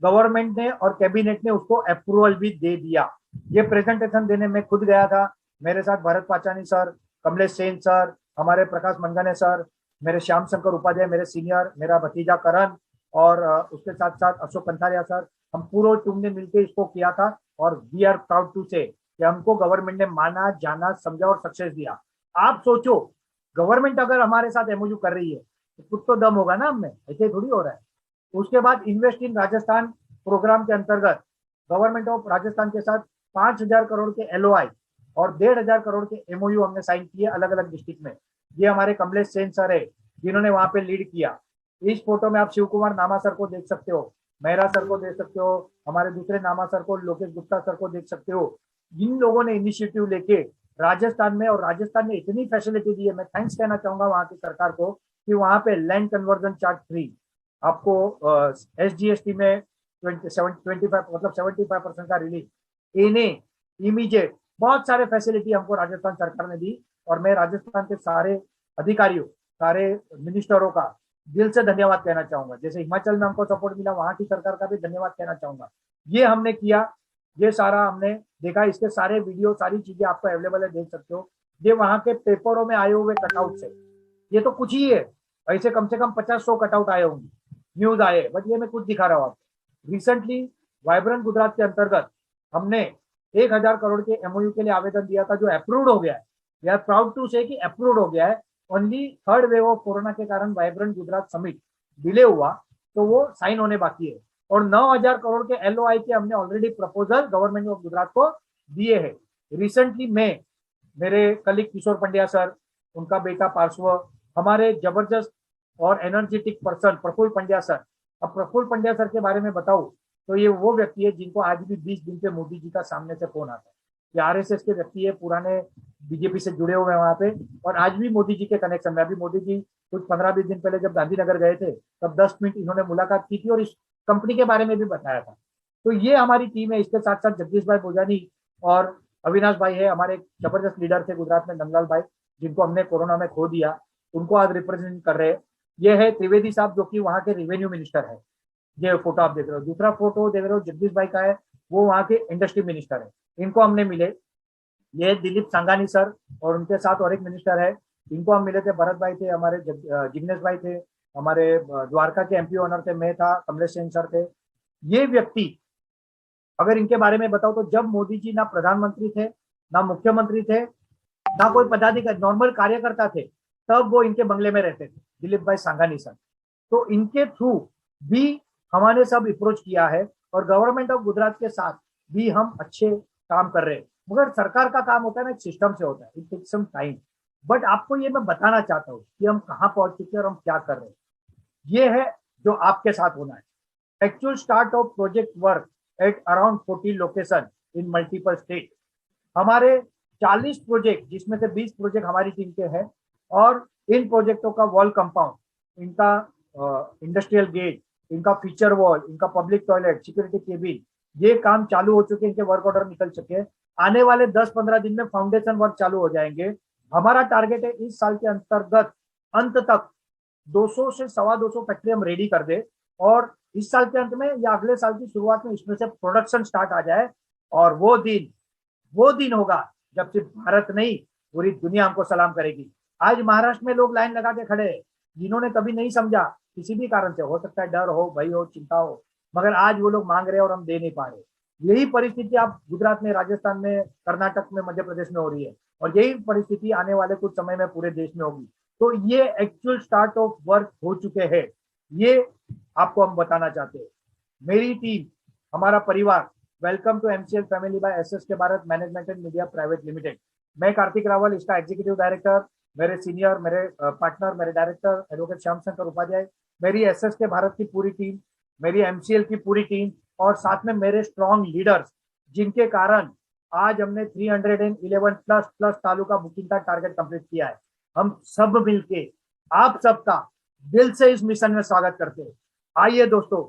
government ने और कैबिनेट ने उसको अप्रूवल भी दे दिया। ये प्रेजेंटेशन देने में खुद गया था। मेरे साथ भरत पाचानी सर, कमलेश सेन सर, हमारे प्रकाश मनगाने सर, मेरे श्याम शंकर उपाध्याय मेरे सीनियर, मेरा भतीजा करण, और उसके साथ साथ अशोक कंथारिया सर, हम पूरे टीम ने मिलकर इसको किया था। और वी आर प्राउड टू से कि हमको गवर्नमेंट ने माना, जाना, समझा और सक्सेस दिया। आप सोचो, गवर्नमेंट अगर हमारे साथ एमओयू कर रही है तो कुछ तो दम होगा ना हमें, ऐसे थोड़ी हो रहा है। उसके बाद इन्वेस्ट इन राजस्थान प्रोग्राम के अंतर्गत गवर्नमेंट ऑफ राजस्थान के साथ 5,000 करोड़ के एलओआई और 1,500 करोड़ के एमओयू हमने साइन किए अलग अलग डिस्ट्रिक्ट में। ये हमारे कमलेश सेन सर है जिन्होंने वहां पे लीड किया। इस फोटो में आप शिव कुमार नामा सर को देख सकते हो। मेहरा सर को देख सकते हो, हमारे दूसरे नामा सर को, लोकेश गुप्ता सर को देख सकते हो। इन लोगों ने इनिशिएटिव लेके राजस्थान में, और राजस्थान में इतनी फैसिलिटी दी है, मैं थैंक्स कहना चाहूंगा वहां की सरकार को, कि वहां पे लैंड कन्वर्जन चार्ज फ्री आपको, SGST में 25 मतलब 75% का रिलीफ, इन्हें इमीडिएट बहुत सारे फैसिलिटी हमको राजस्थान सरकार ने दी। और मैं राजस्थान के सारे अधिकारियों, सारे मिनिस्टरों का दिल से धन्यवाद कहना चाहूंगा। जैसे हिमाचल में हमको सपोर्ट मिला, वहां की सरकार का भी धन्यवाद कहना चाहूंगा। ये हमने किया, ये सारा हमने देखा, इसके सारे वीडियो, सारी चीजें आपको अवेलेबल है, देख सकते हो। ये वहां के पेपरों में आए हुए कटआउट से, ये तो कुछ ही है, ऐसे कम से कम 50-100 कटआउट आए होंगे, न्यूज आए, बट ये मैं कुछ दिखा रहा हूँ आपको। रिसेंटली वाइब्रेंट गुजरात के अंतर्गत हमने 1,000 करोड़ के MOU के लिए आवेदन दिया था, जो अप्रूव्ड हो गया है। वी आर प्राउड टू से कि अप्रूव्ड हो गया है। Only third wave of corona के कारण वाइब्रेंट गुजरात समिट डिले हुआ, तो वो साइन होने बाकी है। और 9,000 करोड़ के LOI के हमने already proposal government of Gujarat को दिए हैं। रिसेंटली में मेरे कलीग किशोर पंड्या सर, उनका बेटा पार्श्व, हमारे जबरदस्त और energetic person Praful Pandya sir. अब प्रफुल्ल पंड्या सर के बारे में बताऊं, तो ये वो व्यक्ति है जिनको आज भी 20 दिन पे मोदी जी का सामने से फोन आता है। ये RSS के व्यक्ति है, पुराने BJP से जुड़े हुए हैं वहां पे, और आज भी मोदी जी के कनेक्शन में। अभी मोदी जी कुछ 15-20 दिन पहले जब गांधीनगर गए थे, तब 10 मिनट इन्होंने मुलाकात की थी और इस कंपनी के बारे में भी बताया था। तो ये हमारी टीम है। इसके साथ साथ जगदीश भाई बोजानी और अविनाश भाई है, हमारे जबरदस्त लीडर थे गुजरात में, नंदलाल भाई, जिनको हमने कोरोना में खो दिया, उनको आज रिप्रेजेंट कर रहे हैं। ये है त्रिवेदी साहब, जो कि वहां के रेवेन्यू मिनिस्टर है। ये फोटो आप देख रहे हो। दूसरा फोटो देख रहे हो जगदीश भाई का है, वो वहां के इंडस्ट्री मिनिस्टर है। इनको हमने मिले। ये दिलीप सांगानी सर, और उनके साथ और एक मिनिस्टर है, इनको हम मिले थे। भरत भाई थे हमारे, जिग्नेश भाई थे हमारे, द्वारका के MP ऑनर थे, मैं था, कमलेश सिंह सर थे। ये व्यक्ति, अगर इनके बारे में बताओ, तो जब मोदी जी ना प्रधानमंत्री थे, ना मुख्यमंत्री थे, ना कोई पदाधिकारी, नॉर्मल कार्यकर्ता थे, तब वो इनके बंगले में रहते थे, दिलीप भाई सांगानी सर। तो इनके थ्रू भी हमने सब अप्रोच किया है, और गवर्नमेंट ऑफ गुजरात के साथ भी हम अच्छे काम कर रहे हैं। मगर सरकार का काम होता है ना, एक सिस्टम से होता है, it takes some time. But आपको ये मैं बताना चाहता हूँ कि हम कहाँ पहुंच चुके हैं और हम क्या कर रहे हैं। ये है जो आपके साथ होना है। Actual start of project work at around 40 location in multiple state. हमारे 40 प्रोजेक्ट, जिसमें से 20 प्रोजेक्ट हमारी टीम के हैं, और इन प्रोजेक्टों का वॉल कंपाउंड, इनका इंडस्ट्रियल गेट, इनका फीचर वॉल, इनका पब्लिक टॉयलेट, सिक्योरिटी केबिन, ये काम चालू हो चुके हैं, इनके वर्क ऑर्डर निकल चुके हैं। आने वाले 10-15 दिन में फाउंडेशन वर्क चालू हो जाएंगे। हमारा टारगेट है इस साल के अंतर्गत अंत तक 200 से 250 फैक्ट्री हम रेडी कर दे, और इस साल के अंत में या अगले साल की शुरुआत में इसमें से प्रोडक्शन स्टार्ट आ जाए। और वो दिन होगा जब सिर्फ भारत नहीं, पूरी दुनिया हमको सलाम करेगी। आज महाराष्ट्र में लोग लाइन लगा के खड़े हैं, जिन्होंने कभी नहीं समझा, किसी भी कारण से, हो सकता है डर हो, भय हो, चिंता हो, मगर आज वो लोग मांग रहे हैं और हम दे नहीं पा रहे। यही परिस्थिति आप गुजरात में, राजस्थान में, कर्नाटक में, मध्य प्रदेश में हो रही है, और यही परिस्थिति आने वाले कुछ समय में पूरे देश में होगी। तो ये एक्चुअल स्टार्ट ऑफ वर्क हो चुके हैं, ये आपको हम बताना चाहते हैं। मेरी टीम, हमारा परिवार, welcome to MCL family by SSK Bharat management and media private limited. मैं कार्तिक रावल, इसका एग्जीक्यूटिव डायरेक्टर, मेरे सीनियर, मेरे पार्टनर, मेरे डायरेक्टर एडवोकेट श्याम शंकर उपाध्याय, मेरी SSK भारत की पूरी टीम, मेरी MCL की पूरी टीम, और साथ में मेरे स्ट्रॉन्ग लीडर्स, जिनके कारण आज हमने 311 प्लस प्लस तालुका बुकिंग का टारगेट कंप्लीट किया है। हम सब मिलके आप सबका दिल से इस मिशन में स्वागत करते हैं। आइए दोस्तों,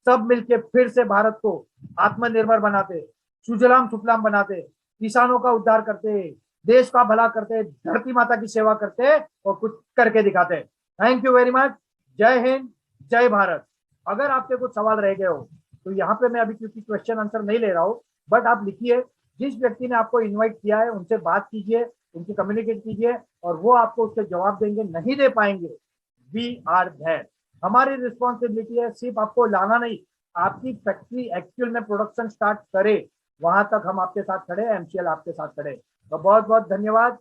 सब मिलके फिर से भारत को आत्मनिर्भर बनाते, सुजलाम सुफलाम बनाते, किसानों का उद्धार करते, देश का भला करते, धरती माता की सेवा करते, और कुछ करके दिखाते। Thank you very much. जय हिंद, जय भारत। अगर आपके कुछ सवाल रह गए हो, तो यहाँ पे मैं अभी क्योंकि क्वेश्चन आंसर नहीं ले रहा हूँ, बट आप लिखिए, जिस व्यक्ति ने आपको इन्वाइट किया है उनसे बात कीजिए, उनसे कम्युनिकेट कीजिए, और वो आपको उसके जवाब देंगे। नहीं दे पाएंगे, वी आर देयर। हमारी रिस्पॉन्सिबिलिटी है सिर्फ आपको लाना नहीं, आपकी फैक्ट्री एक्चुअल में प्रोडक्शन स्टार्ट करे, वहां तक हम आपके साथ खड़े हैं, MCL आपके साथ खड़े। तो बहुत बहुत धन्यवाद।